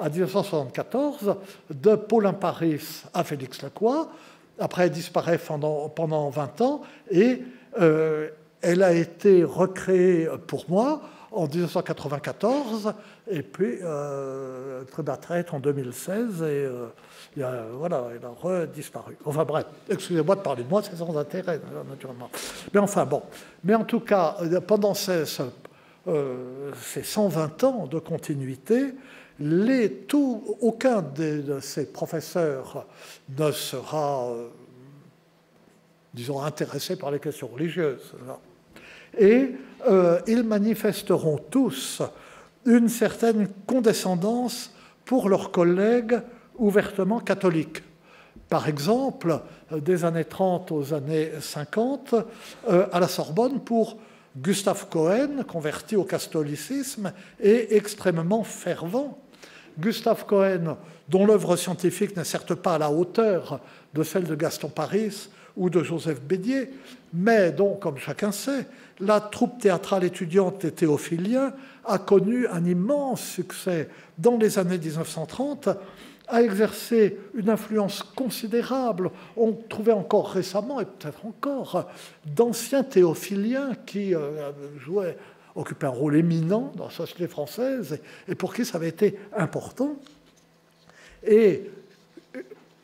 à 1974, de Paulin Paris à Félix Lacroix. Après, elle disparaît pendant 20 ans et elle a été recréée pour moi en 1994, et puis pris ma retraite en 2016, et voilà, elle a redisparu. Enfin bref, excusez-moi de parler de moi, c'est sans intérêt, naturellement. Mais enfin bon. Mais en tout cas, pendant ces 120 ans de continuité, aucun de ces professeurs ne sera, disons, intéressé par les questions religieuses. Et ils manifesteront tous une certaine condescendance pour leurs collègues ouvertement catholiques. Par exemple, des années 30 aux années 50, à la Sorbonne, pour Gustave Cohen, converti au catholicisme et extrêmement fervent. Gustave Cohen, dont l'œuvre scientifique n'est certes pas à la hauteur de celle de Gaston Paris ou de Joseph Bédier, mais dont, comme chacun sait, la troupe théâtrale étudiante des Théophiliens a connu un immense succès dans les années 1930, a exercé une influence considérable. On trouvait encore récemment, et peut-être encore, d'anciens théophiliens qui occupaient un rôle éminent dans la société française et pour qui ça avait été important. Et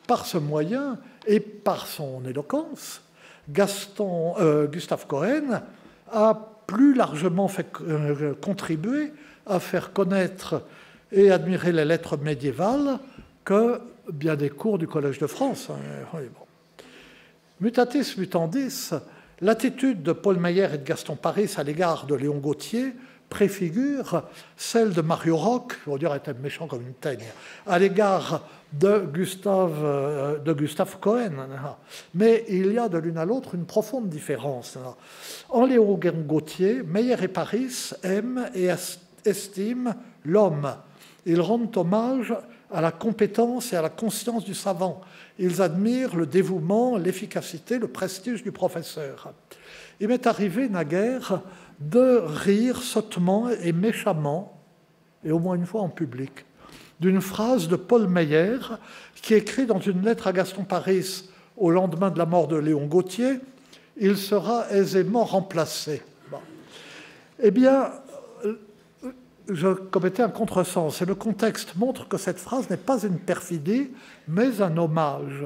par ce moyen et par son éloquence, Gustave Cohen a plus largement contribué à faire connaître et admirer les lettres médiévales que bien des cours du Collège de France. Mutatis mutandis, l'attitude de Paul Meyer et de Gaston Paris à l'égard de Léon Gautier préfigure celle de Mario Roch, on va dire était méchant comme une teigne, à l'égard de Gustave Cohen. Mais il y a de l'une à l'autre une profonde différence. En Léon Gautier, Meyer et Paris aiment et estiment l'homme. Ils rendent hommage à la compétence et à la conscience du savant. Ils admirent le dévouement, l'efficacité, le prestige du professeur. Il m'est arrivé naguère de rire sottement et méchamment, et au moins une fois en public, d'une phrase de Paul Meyer qui écrit dans une lettre à Gaston Paris au lendemain de la mort de Léon Gautier il sera aisément remplacé. Bon. Eh bien, je commettais un contresens, et le contexte montre que cette phrase n'est pas une perfidie, mais un hommage.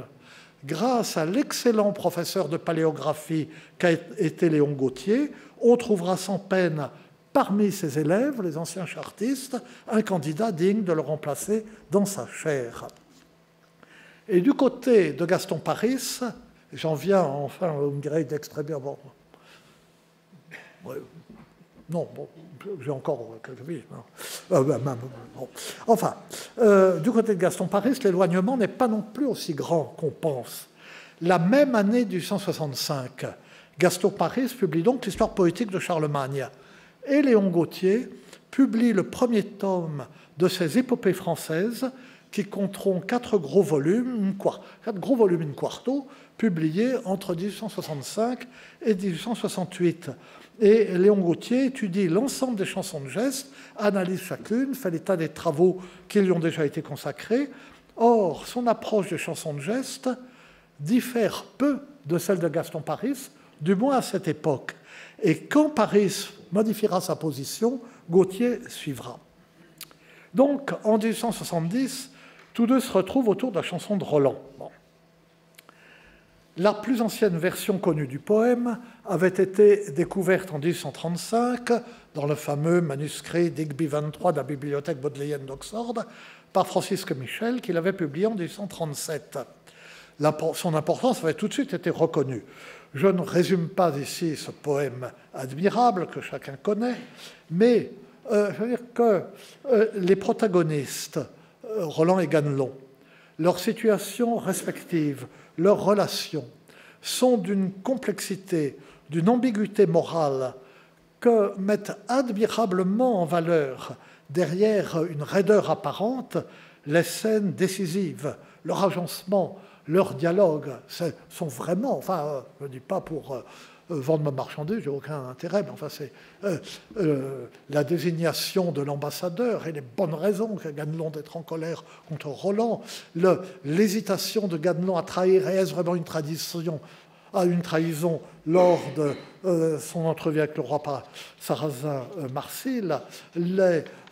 Grâce à l'excellent professeur de paléographie qu'a été Léon Gautier, on trouvera sans peine parmi ses élèves, les anciens chartistes, un candidat digne de le remplacer dans sa chaire. Et du côté de Gaston Paris, j'en viens enfin au grade extrêmement bon. Ouais. Non, bon, j'ai encore quelques minutes. Bon. Enfin, du côté de Gaston Paris, l'éloignement n'est pas non plus aussi grand qu'on pense. La même année 1865, Gaston Paris publie donc l'histoire poétique de Charlemagne. Et Léon Gautier publie le premier tome de ses épopées françaises qui compteront 4 gros volumes, 4 gros volumes in quarto, publiés entre 1865 et 1868. Et Léon Gautier étudie l'ensemble des chansons de geste, analyse chacune, fait l'état des travaux qui lui ont déjà été consacrés. Or, son approche des chansons de geste diffère peu de celle de Gaston Paris, du moins à cette époque. Et quand Paris modifiera sa position, Gautier suivra. Donc, en 1870, tous deux se retrouvent autour de la chanson de Roland. Bon. La plus ancienne version connue du poème avait été découverte en 1835 dans le fameux manuscrit Digby 23 de la bibliothèque bodléienne d'Oxford par Francisque Michel, qui l'avait publié en 1837. Son importance avait tout de suite été reconnue. Je ne résume pas ici ce poème admirable que chacun connaît, mais je veux dire que les protagonistes, Roland et Ganelon, leurs situations respectives, leurs relations, sont d'une complexité, d'une ambiguïté morale que mettent admirablement en valeur, derrière une raideur apparente, les scènes décisives, leur agencement, leur dialogue sont vraiment, enfin, je ne dis pas pour vendre ma marchandise, j'ai aucun intérêt, mais enfin, c'est la désignation de l'ambassadeur et les bonnes raisons qu'a Ganelon d'être en colère contre Roland, l'hésitation de Ganelon à trahir, et est-ce vraiment une trahison lors de son entrevue avec le roi sarrasin Marsil,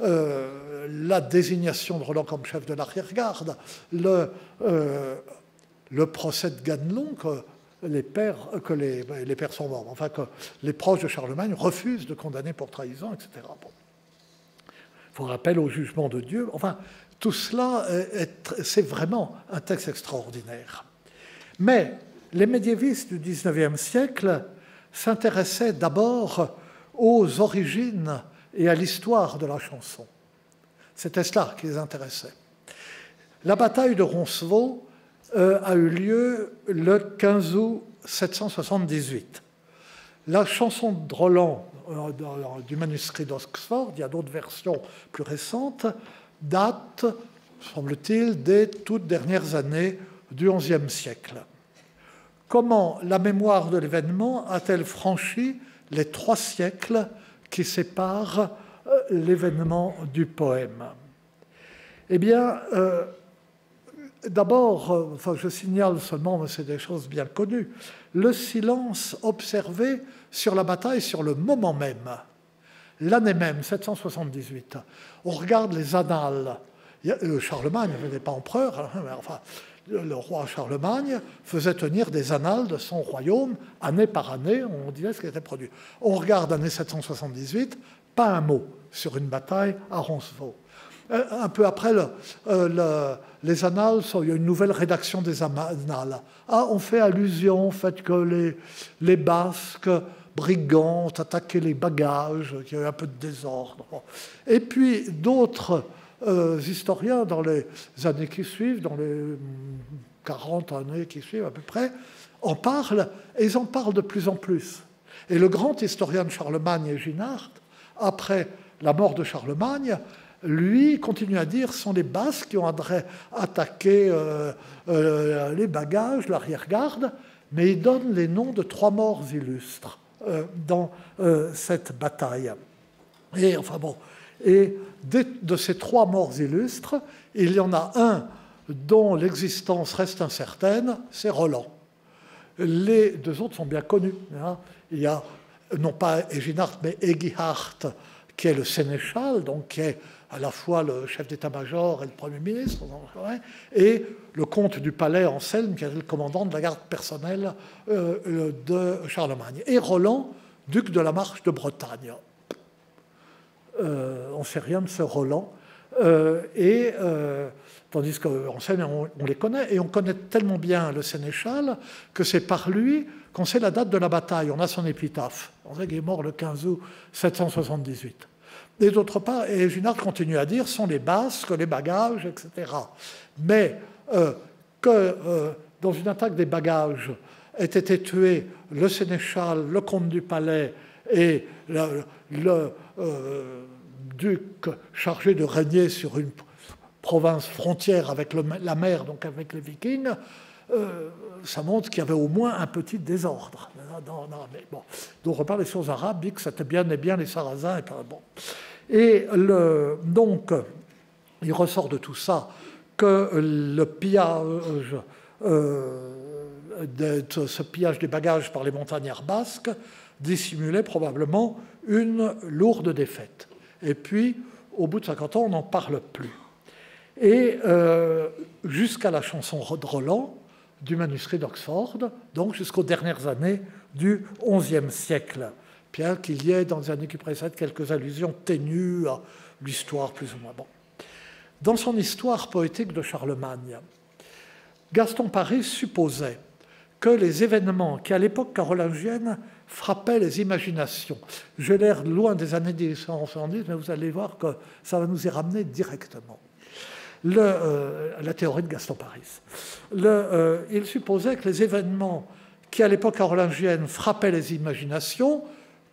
la désignation de Roland comme chef de l'arrière-garde, le procès de Ganelon que les pères sont morts, enfin que les proches de Charlemagne refusent de condamner pour trahison, etc. Bon. Il faut rappel au jugement de Dieu. Enfin, tout cela, c'est vraiment un texte extraordinaire. Mais les médiévistes du XIXe siècle s'intéressaient d'abord aux origines et à l'histoire de la chanson. C'était cela qui les intéressait. La bataille de Roncevaux a eu lieu le 15 août 778. La chanson de Roland, du manuscrit d'Oxford, il y a d'autres versions plus récentes, date, semble-t-il, des toutes dernières années du XIe siècle. Comment la mémoire de l'événement a-t-elle franchi les 3 siècles qui séparent l'événement du poème? Eh bien, d'abord, enfin, je signale seulement, mais c'est des choses bien connues, le silence observé sur la bataille sur le moment même, l'année même, 778. On regarde les annales. Charlemagne n'était pas empereur, mais enfin, le roi Charlemagne faisait tenir des annales de son royaume, année par année, on disait ce qui était produit. On regarde l'année 778, pas un mot sur une bataille à Roncevaux. Un peu après, les annales, il y a une nouvelle rédaction des annales. Ah, on fait allusion au fait que les Basques, brigands, ont attaqué les bagages, qu'il y a eu un peu de désordre. Et puis d'autres historiens, dans les années qui suivent, dans les 40 années qui suivent à peu près, en parlent, et ils en parlent de plus en plus. Et le grand historien de Charlemagne, Ginard, après la mort de Charlemagne, lui continue à dire que ce sont les Basques qui ont attaqué les bagages, l'arrière-garde, mais il donne les noms de 3 morts illustres dans cette bataille. Et enfin bon, et de ces 3 morts illustres, il y en a un dont l'existence reste incertaine, c'est Roland. les deux autres sont bien connus. Hein. Il y a non pas Eginhard, mais Egihard, qui est le sénéchal, donc qui est à la fois le chef d'état-major et le Premier ministre, et le comte du Palais Anselme, qui est le commandant de la garde personnelle de Charlemagne. Et Roland, duc de la Marche de Bretagne. On ne sait rien de ce Roland. Tandis qu'Anselme, on les connaît, et on connaît tellement bien le sénéchal que c'est par lui qu'on sait la date de la bataille. On a son épitaphe. On sait qu'il est mort le 15 août 778. Et d'autre part, et Eginhard continue à dire, sont les Basques, les bagages, etc. Mais dans une attaque des bagages aient été tués le sénéchal, le comte du Palais et le duc chargé de régner sur une province frontière avec la mer, donc avec les Vikings, ça montre qu'il y avait au moins un petit désordre. Mais bon. D'autre part, les sources arabes disent que c'était bien et bien les Sarrasins. Et donc, il ressort de tout ça que le pillage, ce pillage des bagages par les montagnards basques dissimulait probablement une lourde défaite. Et puis, au bout de 50 ans, on n'en parle plus. Et jusqu'à la chanson de Roland, du manuscrit d'Oxford, donc jusqu'aux dernières années du XIe siècle. Bien qu'il y ait, dans les années qui précèdent, quelques allusions ténues à l'histoire plus ou moins. Bon. Dans son histoire poétique de Charlemagne, Gaston Paris supposait que les événements qui, à l'époque carolingienne, frappaient les imaginations. J'ai l'air loin des années 1870, mais vous allez voir que ça va nous y ramener directement. La théorie de Gaston Paris. Il supposait que les événements qui, à l'époque carolingienne, frappaient les imaginations,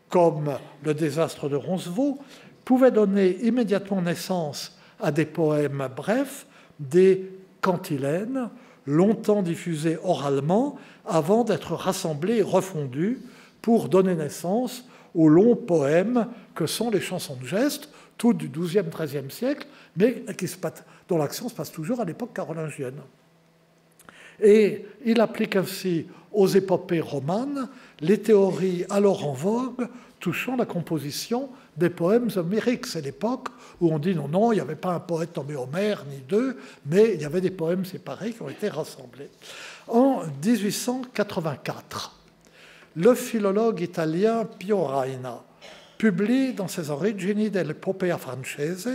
comme le désastre de Roncevaux, pouvaient donner immédiatement naissance à des poèmes brefs, des cantilènes, longtemps diffusés oralement, avant d'être rassemblés et refondus pour donner naissance aux longs poèmes que sont les chansons de geste, toutes du XIIe, XIIIe siècle, mais dont l'action se passe toujours à l'époque carolingienne. Et il applique ainsi aux épopées romanes les théories alors en vogue touchant la composition des poèmes homériques. C'est l'époque où on dit non, il n'y avait pas un poète nommé Homère, ni deux, mais il y avait des poèmes séparés qui ont été rassemblés. En 1884, le philologue italien Pio Raina publie dans ses Origini dell'Epopea Francese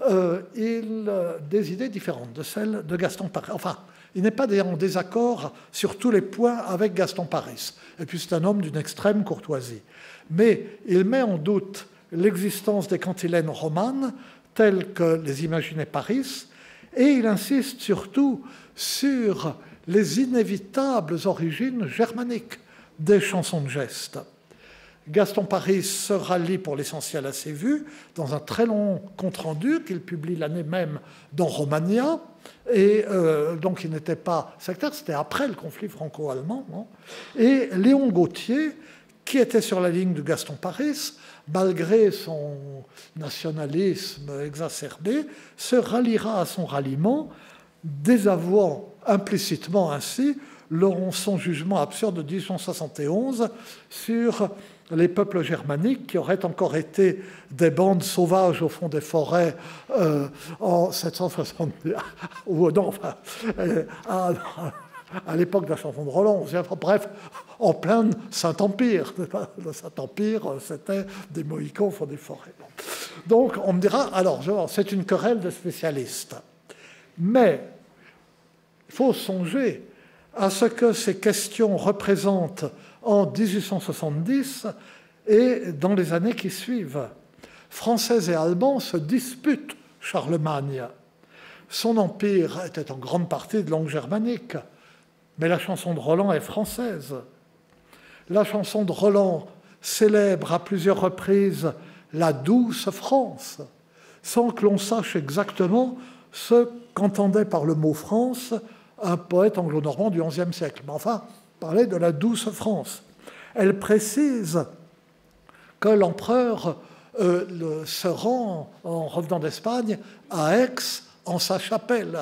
des idées différentes de celles de Gaston Paris. Enfin, il n'est pas en désaccord sur tous les points avec Gaston Paris. Et puis c'est un homme d'une extrême courtoisie. Mais il met en doute l'existence des cantilènes romanes telles que les imaginait Paris, et il insiste surtout sur les inévitables origines germaniques des chansons de geste. Gaston Paris se rallie pour l'essentiel à ses vues dans un très long compte-rendu qu'il publie l'année même dans Romagna, et donc il n'était pas sectaire, c'était après le conflit franco-allemand. Non ? Et Léon Gautier, qui était sur la ligne de Gaston Paris, malgré son nationalisme exacerbé, se ralliera à son ralliement, désavouant implicitement ainsi son jugement absurde de 1871 sur les peuples germaniques qui auraient encore été des bandes sauvages au fond des forêts en 770, ou non, enfin, à l'époque de la chanson de Roland, bref, en plein Saint-Empire. Le Saint-Empire, c'était des Mohicans au fond des forêts. Donc, on me dira, alors, c'est une querelle de spécialistes. Mais il faut songer à ce que ces questions représentent en 1870 et dans les années qui suivent. Français et Allemands se disputent Charlemagne. Son empire était en grande partie de langue germanique, mais la chanson de Roland est française. La chanson de Roland célèbre à plusieurs reprises la douce France, sans que l'on sache exactement ce qu'entendait par le mot France un poète anglo-normand du XIe siècle. Mais enfin, parlait de la douce France. Elle précise que l'empereur se rend, en revenant d'Espagne, à Aix, en sa chapelle,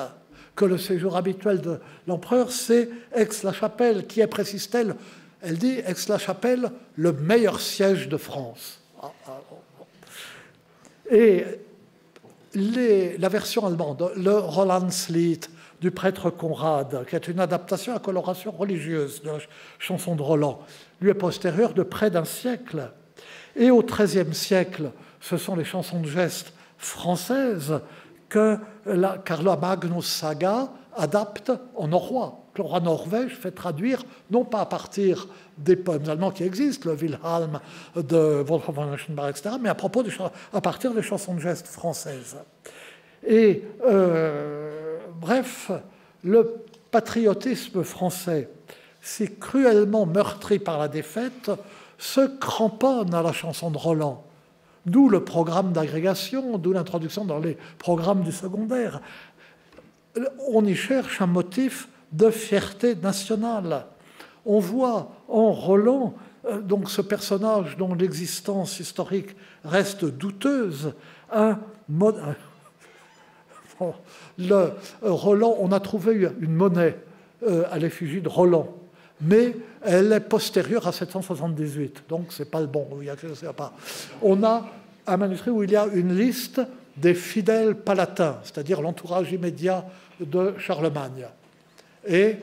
que le séjour habituel de l'empereur, c'est Aix-la-Chapelle. Qui est, précise-t-elle? Elle dit Aix-la-Chapelle, le meilleur siège de France. Et la version allemande, le Rolandslied du prêtre Conrad, qui est une adaptation à coloration religieuse de la chanson de Roland, lui est postérieure de près d'un siècle. Et au XIIIe siècle, ce sont les chansons de geste françaises que la Carla Magnus Saga adapte en norrois. Le roi Norvège fait traduire, non pas à partir des poèmes allemands qui existent, le Wilhelm de Wolfgang von Eschenbach, etc., mais à partir des chansons de geste françaises. Et bref, le patriotisme français, si cruellement meurtri par la défaite, se cramponne à la chanson de Roland. D'où le programme d'agrégation, d'où l'introduction dans les programmes du secondaire. On y cherche un motif de fierté nationale. On voit en Roland, donc ce personnage dont l'existence historique reste douteuse, Roland, on a trouvé une monnaie à l'effigie de Roland, mais elle est postérieure à 778, donc c'est pas le bon. On a un manuscrit où il y a une liste des fidèles palatins, c'est-à-dire l'entourage immédiat de Charlemagne. Et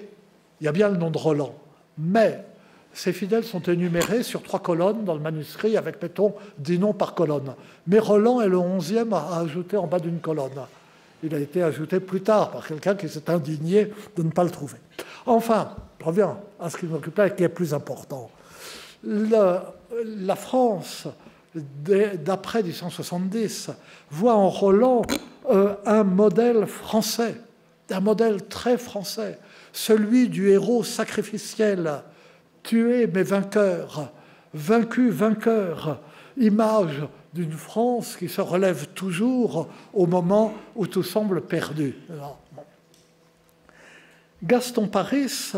il y a bien le nom de Roland. Mais ces fidèles sont énumérés sur 3 colonnes dans le manuscrit, avec, mettons, 10 noms par colonne. Mais Roland est le 11e à ajouter en bas d'une colonne. Il a été ajouté plus tard par quelqu'un qui s'est indigné de ne pas le trouver. Enfin, je reviens à ce qui nous occupe là et qui est plus important. La France, d'après 1870, voit en Roland un modèle français, un modèle très français, celui du héros sacrificiel, tué mais vainqueur, vaincu vainqueur, image d'une France qui se relève toujours au moment où tout semble perdu. Gaston Paris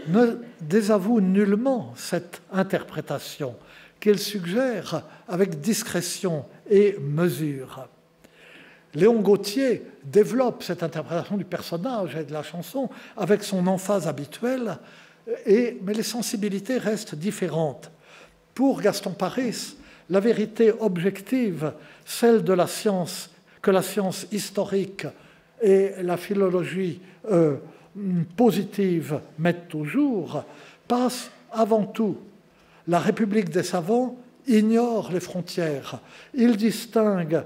ne désavoue nullement cette interprétation qu'il suggère avec discrétion et mesure. Léon Gautier développe cette interprétation du personnage et de la chanson avec son emphase habituelle, mais les sensibilités restent différentes. Pour Gaston Paris, la vérité objective, celle de la science, que la science historique et la philologie positive mettent au jour, passe avant tout. La République des savants ignore les frontières. Il distingue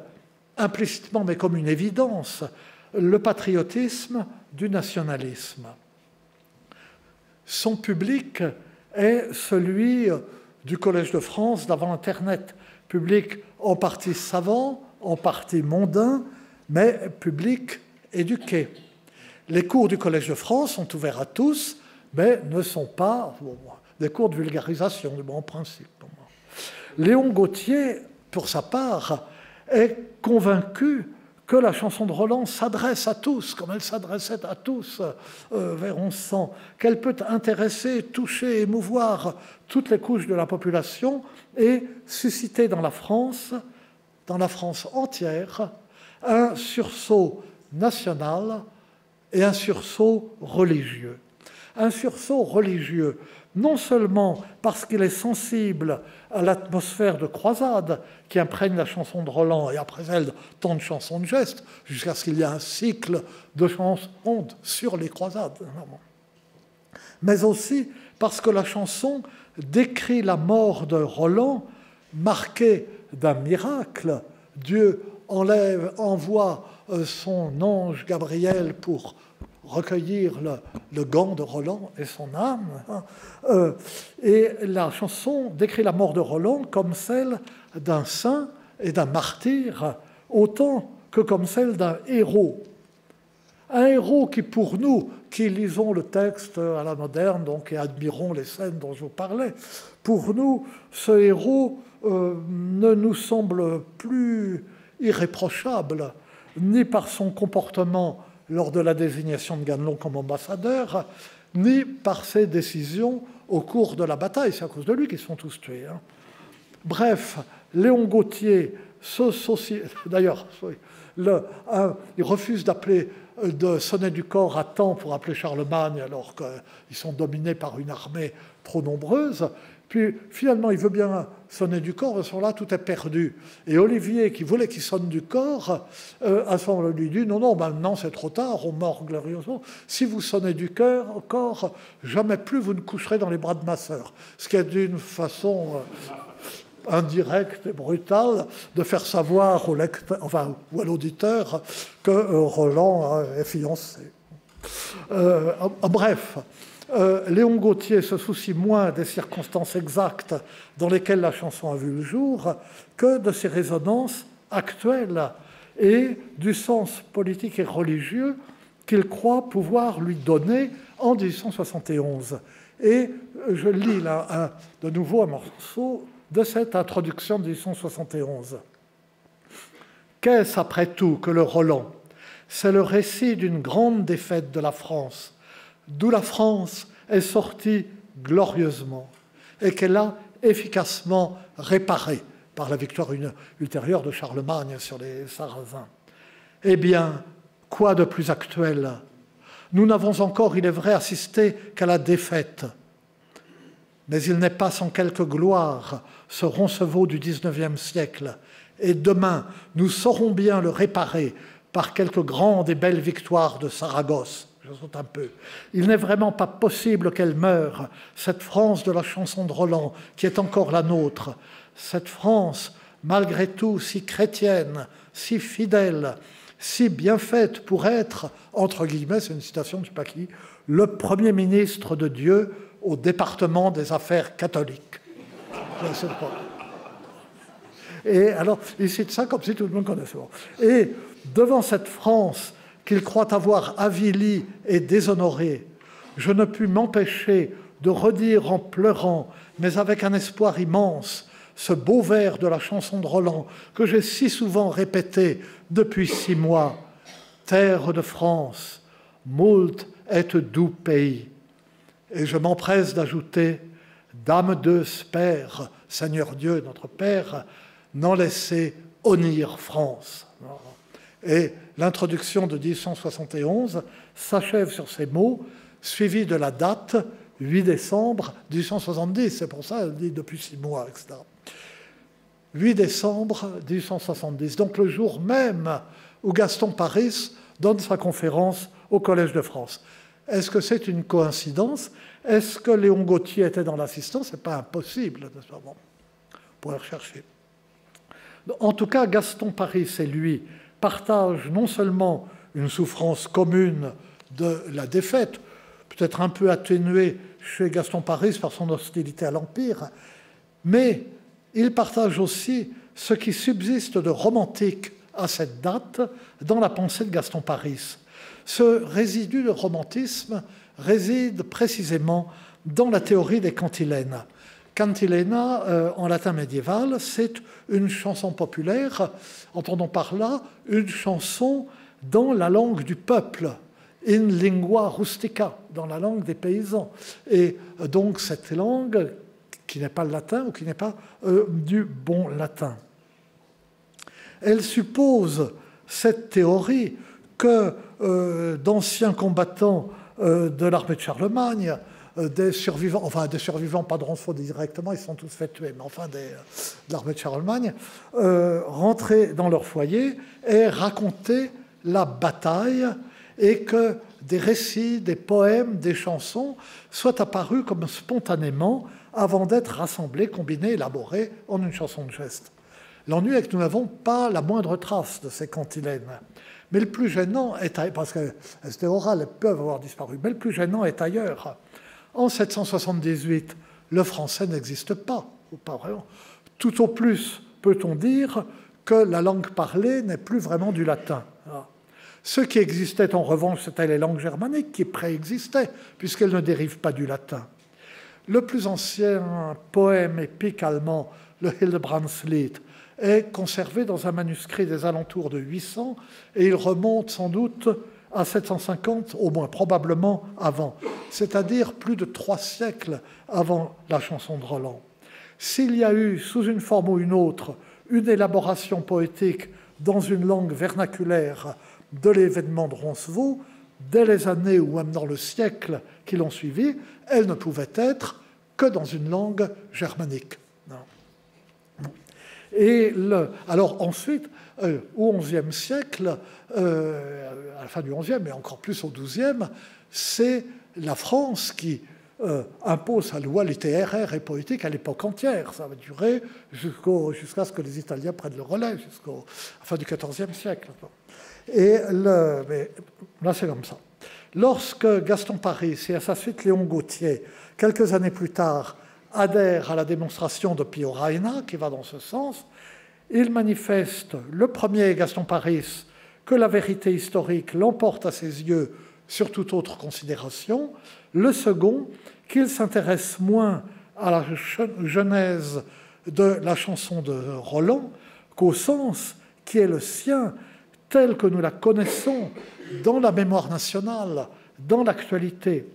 implicitement, mais comme une évidence, le patriotisme du nationalisme. Son public est celui du Collège de France d'avant Internet, public en partie savant, en partie mondain, mais public éduqué. Les cours du Collège de France sont ouverts à tous, mais ne sont pas des cours de vulgarisation, du bon principe. Léon Gautier, pour sa part, est convaincu que la chanson de Roland s'adresse à tous, comme elle s'adressait à tous vers 1100, qu'elle peut intéresser, toucher, émouvoir toutes les couches de la population et susciter dans la France entière, un sursaut national et un sursaut religieux. Un sursaut religieux, non seulement parce qu'il est sensible à l'atmosphère de croisade qui imprègne la chanson de Roland et après elle tant de chansons de geste, jusqu'à ce qu'il y ait un cycle de chansons sur les croisades, mais aussi parce que la chanson décrit la mort de Roland marquée d'un miracle. Dieu envoie son ange Gabriel pour recueillir le gant de Roland et son âme. Et la chanson décrit la mort de Roland comme celle d'un saint et d'un martyr, autant que comme celle d'un héros. Un héros qui, pour nous, qui lisons le texte à la moderne donc, et admirons les scènes dont je vous parlais, pour nous, ce héros ne nous semble plus irréprochable, ni par son comportement lors de la désignation de Ganelon comme ambassadeur, ni par ses décisions au cours de la bataille. C'est à cause de lui qu'ils se sont tous tués. Bref, Léon Gautier, d'ailleurs, il refuse d'appeler de sonner du corps à temps pour appeler Charlemagne alors qu'ils sont dominés par une armée trop nombreuse. Puis finalement, il veut bien sonner du corps, à ce moment-là, tout est perdu. Et Olivier, qui voulait qu'il sonne du corps, à ce moment-là, lui dit, non, non, maintenant c'est trop tard, on meurt glorieusement. Si vous sonnez du corps, jamais plus vous ne coucherez dans les bras de ma sœur. Ce qui est d'une façon indirecte et brutale de faire savoir au lecteur, enfin, ou à l'auditeur que Roland est fiancé. Bref. Léon Gautier se soucie moins des circonstances exactes dans lesquelles la chanson a vu le jour que de ses résonances actuelles et du sens politique et religieux qu'il croit pouvoir lui donner en 1871. Et je lis là de nouveau un morceau de cette introduction de 1871. Qu'est-ce après tout que le Roland? C'est le récit d'une grande défaite de la France, d'où la France est sortie glorieusement et qu'elle a efficacement réparé par la victoire ultérieure de Charlemagne sur les Sarrasins. Eh bien, quoi de plus actuel? Nous n'avons encore, il est vrai, assisté qu'à la défaite. Mais il n'est pas sans quelque gloire ce Roncevaux du XIXe siècle. Et demain, nous saurons bien le réparer par quelques grandes et belles victoires de Saragosse. Je saute un peu. Il n'est vraiment pas possible qu'elle meure, cette France de la chanson de Roland, qui est encore la nôtre. Cette France, malgré tout, si chrétienne, si fidèle, si bien faite pour être, entre guillemets, c'est une citation de je ne sais pas qui, le Premier ministre de Dieu au département des affaires catholiques. Je ne sais pas. Et alors, il cite ça comme si tout le monde connaissait. Et devant cette France qu'il croit avoir avilie et déshonorée, je ne pus m'empêcher de redire en pleurant, mais avec un espoir immense, ce beau vers de la chanson de Roland que j'ai si souvent répété depuis 6 mois. Terre de France, moult est doux pays. Et je m'empresse d'ajouter, Dame de Père, Seigneur Dieu, notre Père, n'en laissez honnir France. Et l'introduction de 1871 s'achève sur ces mots, suivis de la date 8 décembre 1870. C'est pour ça qu'elle dit depuis 6 mois, etc. 8 décembre 1870, donc le jour même où Gaston Paris donne sa conférence au Collège de France. Est-ce que c'est une coïncidence? Est-ce que Léon Gautier était dans l'assistance? Ce n'est pas impossible, bon, on pourrait rechercher. En tout cas, Gaston Paris et lui partagent non seulement une souffrance commune de la défaite, peut-être un peu atténuée chez Gaston Paris par son hostilité à l'Empire, mais ils partagent aussi ce qui subsiste de romantique à cette date dans la pensée de Gaston Paris. Ce résidu de romantisme réside précisément dans la théorie des cantilènes. Cantilena, en latin médiéval, c'est une chanson populaire, entendons par là une chanson dans la langue du peuple, in lingua rustica, dans la langue des paysans. Et donc cette langue qui n'est pas le latin ou qui n'est pas du bon latin. Elle suppose cette théorie que d'anciens combattants de l'armée de Charlemagne, des survivants pas de Roncevaux directement, ils sont tous fait tuer, mais enfin de l'armée de Charlemagne, rentraient dans leur foyer et racontaient la bataille et que des récits, des poèmes, des chansons soient apparus comme spontanément avant d'être rassemblés, combinés, élaborés en une chanson de geste. L'ennui est que nous n'avons pas la moindre trace de ces cantilènes. Mais le plus gênant est ailleurs, parce qu'elles étaient orales, elles peuvent avoir disparu, mais le plus gênant est ailleurs. En 778, le français n'existe pas, ou pas vraiment. Tout au plus peut-on dire que la langue parlée n'est plus vraiment du latin. Ce qui existait en revanche, c'était les langues germaniques qui préexistaient, puisqu'elles ne dérivent pas du latin. Le plus ancien poème épique allemand, le Hildebrandslied, est conservé dans un manuscrit des alentours de 800 et il remonte sans doute à 750, au moins probablement avant, c'est-à-dire plus de 3 siècles avant la chanson de Roland. S'il y a eu, sous une forme ou une autre, une élaboration poétique dans une langue vernaculaire de l'événement de Roncevaux, dès les années ou même dans le siècle qui l'ont suivi, elle ne pouvait être que dans une langue germanique. Et alors ensuite, au XIe siècle, à la fin du XIe, mais encore plus au XIIe, c'est la France qui impose sa loi littéraire et poétique à l'époque entière. Ça va durer jusqu'à ce que les Italiens prennent le relais, jusqu'à la fin du XIVe siècle. Et mais là, c'est comme ça. Lorsque Gaston Paris et à sa suite Léon Gautier, quelques années plus tard, adhère à la démonstration de Pio Rajna, qui va dans ce sens, il manifeste, le premier, Gaston Paris, que la vérité historique l'emporte à ses yeux sur toute autre considération, le second, qu'il s'intéresse moins à la genèse de la chanson de Roland qu'au sens qui est le sien, tel que nous la connaissons dans la mémoire nationale, dans l'actualité.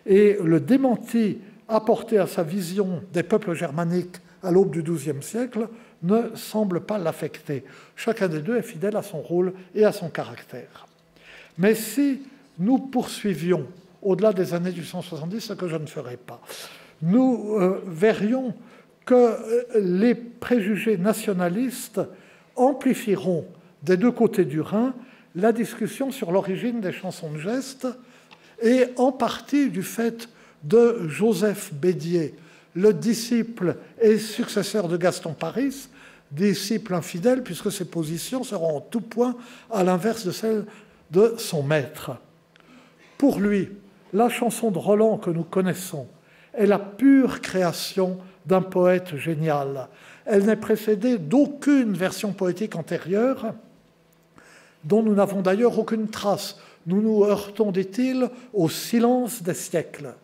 Et le démenti apporté à sa vision des peuples germaniques à l'aube du XIIe siècle ne semble pas l'affecter. Chacun des deux est fidèle à son rôle et à son caractère. Mais si nous poursuivions au-delà des années 1870, ce que je ne ferai pas, nous verrions que les préjugés nationalistes amplifieront des deux côtés du Rhin la discussion sur l'origine des chansons de geste, et en partie du fait de Joseph Bédier, le disciple et successeur de Gaston Paris, disciple infidèle, puisque ses positions seront en tout point à l'inverse de celles de son maître. Pour lui, la chanson de Roland que nous connaissons est la pure création d'un poète génial. Elle n'est précédée d'aucune version poétique antérieure, dont nous n'avons d'ailleurs aucune trace. Nous nous heurtons, dit-il, au silence des siècles.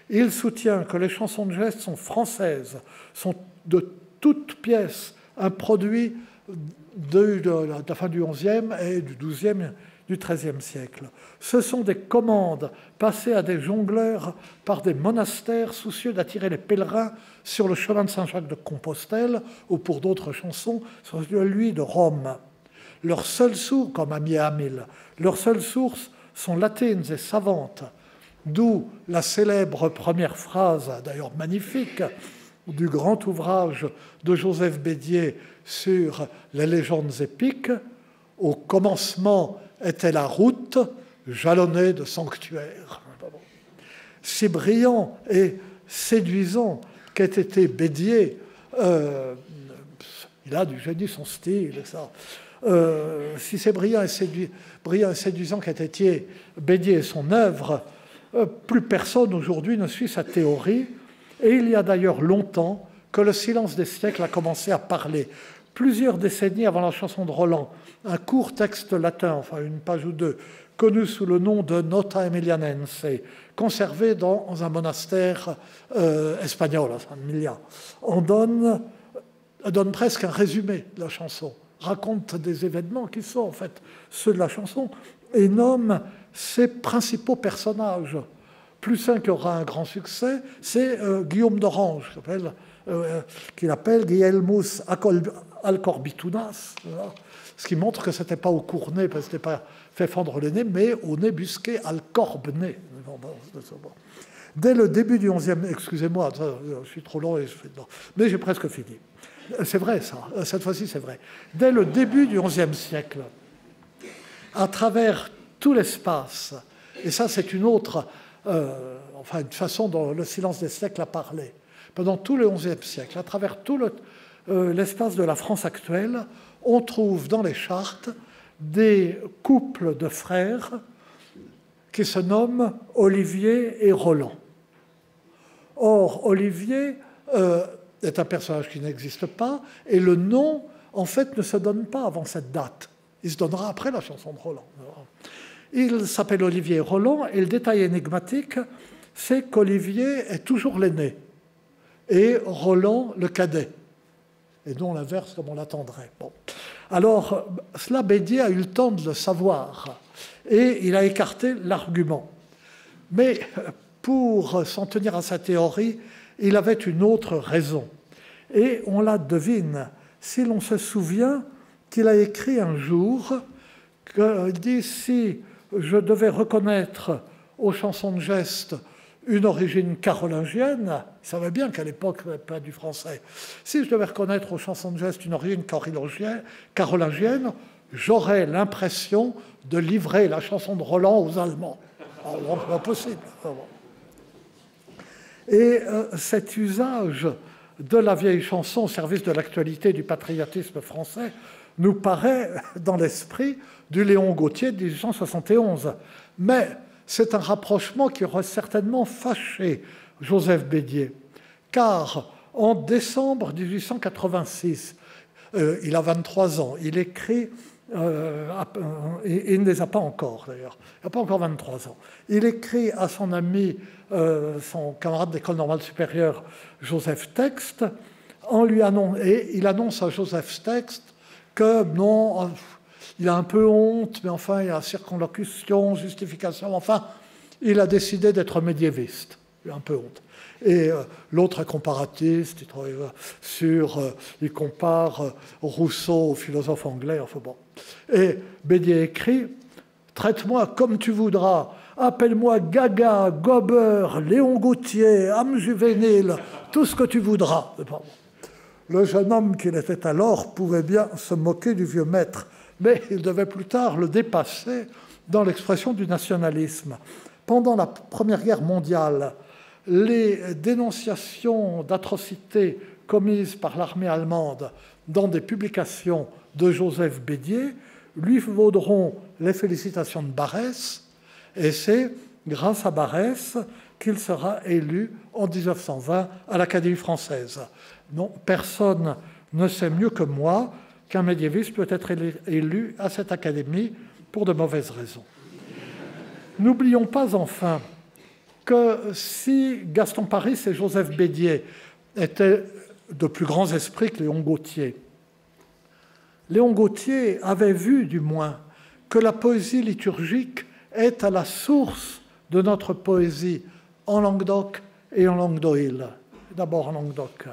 Il soutient que les chansons de geste sont françaises, sont de toutes pièces un produit de la fin du XIe et du XIIe, du XIIIe siècle. Ce sont des commandes passées à des jongleurs par des monastères soucieux d'attirer les pèlerins sur le chemin de Saint-Jacques de Compostelle ou pour d'autres chansons sur celui de Rome. Leurs seules sources, comme Amier Hamil, leurs seules sources sont latines et savantes, d'où la célèbre première phrase, d'ailleurs magnifique, du grand ouvrage de Joseph Bédier sur les légendes épiques. Au commencement était la route jalonnée de sanctuaires. Si brillant et séduisant qu'ait été Bédier, il a du génie son style, ça. Si c'est brillant et séduisant qu'ait été Bédier et son œuvre, plus personne aujourd'hui ne suit sa théorie. Et il y a d'ailleurs longtemps que le silence des siècles a commencé à parler. Plusieurs décennies avant la chanson de Roland, un court texte latin, enfin une page ou deux, connu sous le nom de Nota Emilianense, conservé dans un monastère espagnol, à San Emilia, donne presque un résumé de la chanson, raconte des événements qui sont en fait ceux de la chanson et nomme ses principaux personnages. Plus un qui aura un grand succès, c'est Guillaume d'Orange, qu'il appelle Guilhelmus Alcorbitunas, ce qui montre que ce n'était pas au court-nez, parce que ce n'était pas fait fendre le nez, mais au nez busqué Alcorbe-nez. Dès le début du XIe... Excusez-moi, je suis trop long, mais j'ai presque fini. C'est vrai, ça. Cette fois-ci, c'est vrai. Dès le début du XIe siècle, à travers tout l'espace, et ça, c'est une autre... une façon dont le silence des siècles a parlé. Pendant tout le XIe siècle, à travers tout l'espace de la France actuelle, on trouve dans les chartes des couples de frères qui se nomment Olivier et Roland. Or, Olivier est un personnage qui n'existe pas, et le nom, en fait, ne se donne pas avant cette date. Il se donnera après la chanson de Roland. Il s'appelle Olivier Roland, et le détail énigmatique, c'est qu'Olivier est toujours l'aîné, et Roland le cadet, et non l'inverse comme on l'attendrait. Bon. Alors, cela, Bédier a eu le temps de le savoir, et il a écarté l'argument. Mais pour s'en tenir à sa théorie, il avait une autre raison. Et on la devine si l'on se souvient qu'il a écrit un jour Il dit, si je devais reconnaître aux chansons de geste une origine carolingienne, il savait bien qu'à l'époque, il n'y avait pas du français. Si je devais reconnaître aux chansons de geste une origine carolingienne, j'aurais l'impression de livrer la chanson de Roland aux Allemands. Alors, c'est pas possible. Et cet usage de la vieille chanson au service de l'actualité du patriotisme français nous paraît dans l'esprit du Léon Gautier de 1871. Mais c'est un rapprochement qui aurait certainement fâché Joseph Bédier, car en décembre 1886, il a 23 ans, il écrit, il ne les a pas encore d'ailleurs, il n'a pas encore 23 ans, il écrit à son ami, son camarade d'école normale supérieure, Joseph Text, et il annonce à Joseph Text que non, il a un peu honte, mais enfin, il y a circonlocution, justification, enfin, il a décidé d'être médiéviste. Il a un peu honte. Et l'autre est comparatiste, il compare Rousseau au philosophe anglais, enfin bon. Et Bédier écrit « Traite-moi comme tu voudras, appelle-moi Gaga, Gober, Léon Gautier, âme juvénile, tout ce que tu voudras. » Le jeune homme qu'il était alors pouvait bien se moquer du vieux maître, mais il devait plus tard le dépasser dans l'expression du nationalisme. Pendant la Première Guerre mondiale, les dénonciations d'atrocités commises par l'armée allemande dans des publications de Joseph Bédier lui vaudront les félicitations de Barrès, et c'est grâce à Barrès qu'il sera élu en 1920 à l'Académie française. Non, personne ne sait mieux que moi qu'un médiéviste peut être élu à cette académie pour de mauvaises raisons. N'oublions pas enfin que si Gaston Paris et Joseph Bédier étaient de plus grands esprits que Léon Gautier, Léon Gautier avait vu du moins que la poésie liturgique est à la source de notre poésie en Languedoc et en Langue d'Oïl. D'abord en Languedoc.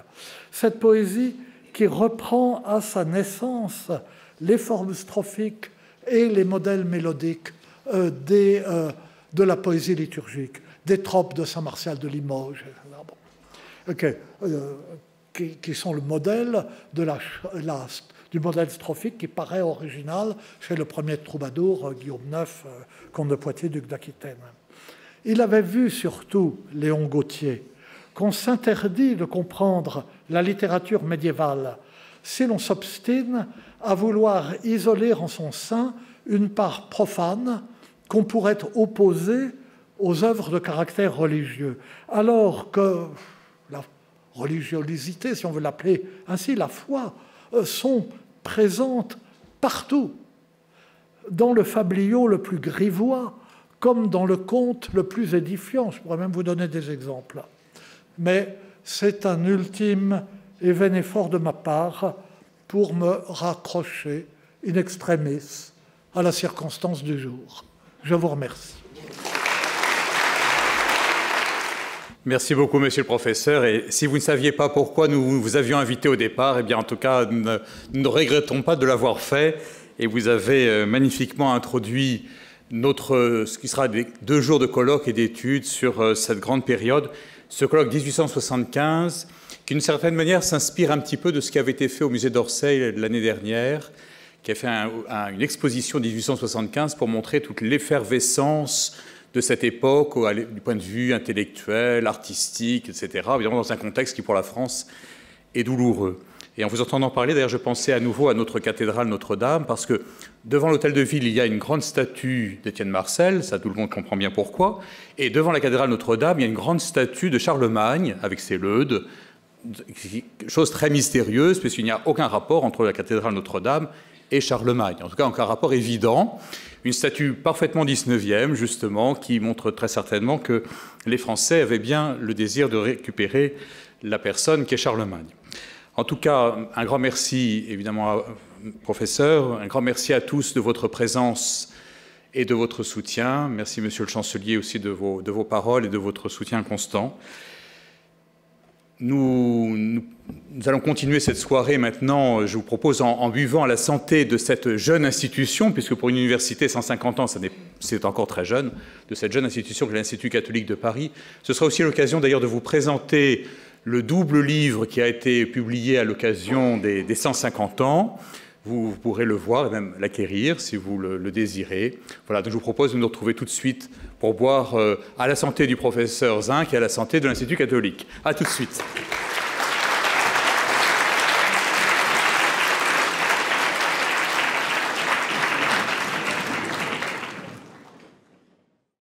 Cette poésie qui reprend à sa naissance les formes strophiques et les modèles mélodiques de la poésie liturgique, des tropes de Saint-Martial de Limoges, qui sont le modèle du modèle strophique qui paraît original chez le premier troubadour, Guillaume IX, comte de Poitiers, duc d'Aquitaine. Il avait vu surtout, Léon Gautier, qu'on s'interdit de comprendre la littérature médiévale si l'on s'obstine à vouloir isoler en son sein une part profane qu'on pourrait opposer aux œuvres de caractère religieux, alors que la religiosité, si on veut l'appeler ainsi, la foi, sont présentes partout, dans le fabliau le plus grivois, comme dans le conte le plus édifiant. Je pourrais même vous donner des exemples. Mais c'est un ultime et vain effort de ma part pour me raccrocher in extremis à la circonstance du jour. Je vous remercie. Merci beaucoup, monsieur le professeur. Et si vous ne saviez pas pourquoi nous vous avions invité au départ, eh bien, en tout cas, nous ne regrettons pas de l'avoir fait. Et vous avez magnifiquement introduit ce qui sera 2 jours de colloque et d'études sur cette grande période. Ce colloque 1875, qui d'une certaine manière s'inspire un petit peu de ce qui avait été fait au musée d'Orsay l'année dernière, qui a fait une exposition 1875 pour montrer toute l'effervescence de cette époque du point de vue intellectuel, artistique, etc., évidemment dans un contexte qui pour la France est douloureux. Et en vous entendant parler, d'ailleurs, je pensais à nouveau à notre cathédrale Notre-Dame, parce que devant l'hôtel de ville, il y a une grande statue d'Étienne Marcel, ça tout le monde comprend bien pourquoi, et devant la cathédrale Notre-Dame, il y a une grande statue de Charlemagne, avec ses laudes, chose très mystérieuse, puisqu'il n'y a aucun rapport entre la cathédrale Notre-Dame et Charlemagne, en tout cas aucun rapport évident. Une statue parfaitement 19e, justement, qui montre très certainement que les Français avaient bien le désir de récupérer la personne qu'est Charlemagne. En tout cas, un grand merci, évidemment, professeur, un grand merci à tous de votre présence et de votre soutien. Merci, monsieur le chancelier, aussi de vos paroles et de votre soutien constant. Nous allons continuer cette soirée maintenant, je vous propose, en buvant à la santé de cette jeune institution, puisque pour une université, 150 ans, c'est encore très jeune, de cette jeune institution que l'Institut catholique de Paris. Ce sera aussi l'occasion d'ailleurs de vous présenter le double livre qui a été publié à l'occasion des 150 ans. Vous pourrez le voir et même l'acquérir si vous le désirez. Voilà, donc je vous propose de nous retrouver tout de suite pour boire à la santé du professeur Zinc et à la santé de l'Institut catholique. À tout de suite.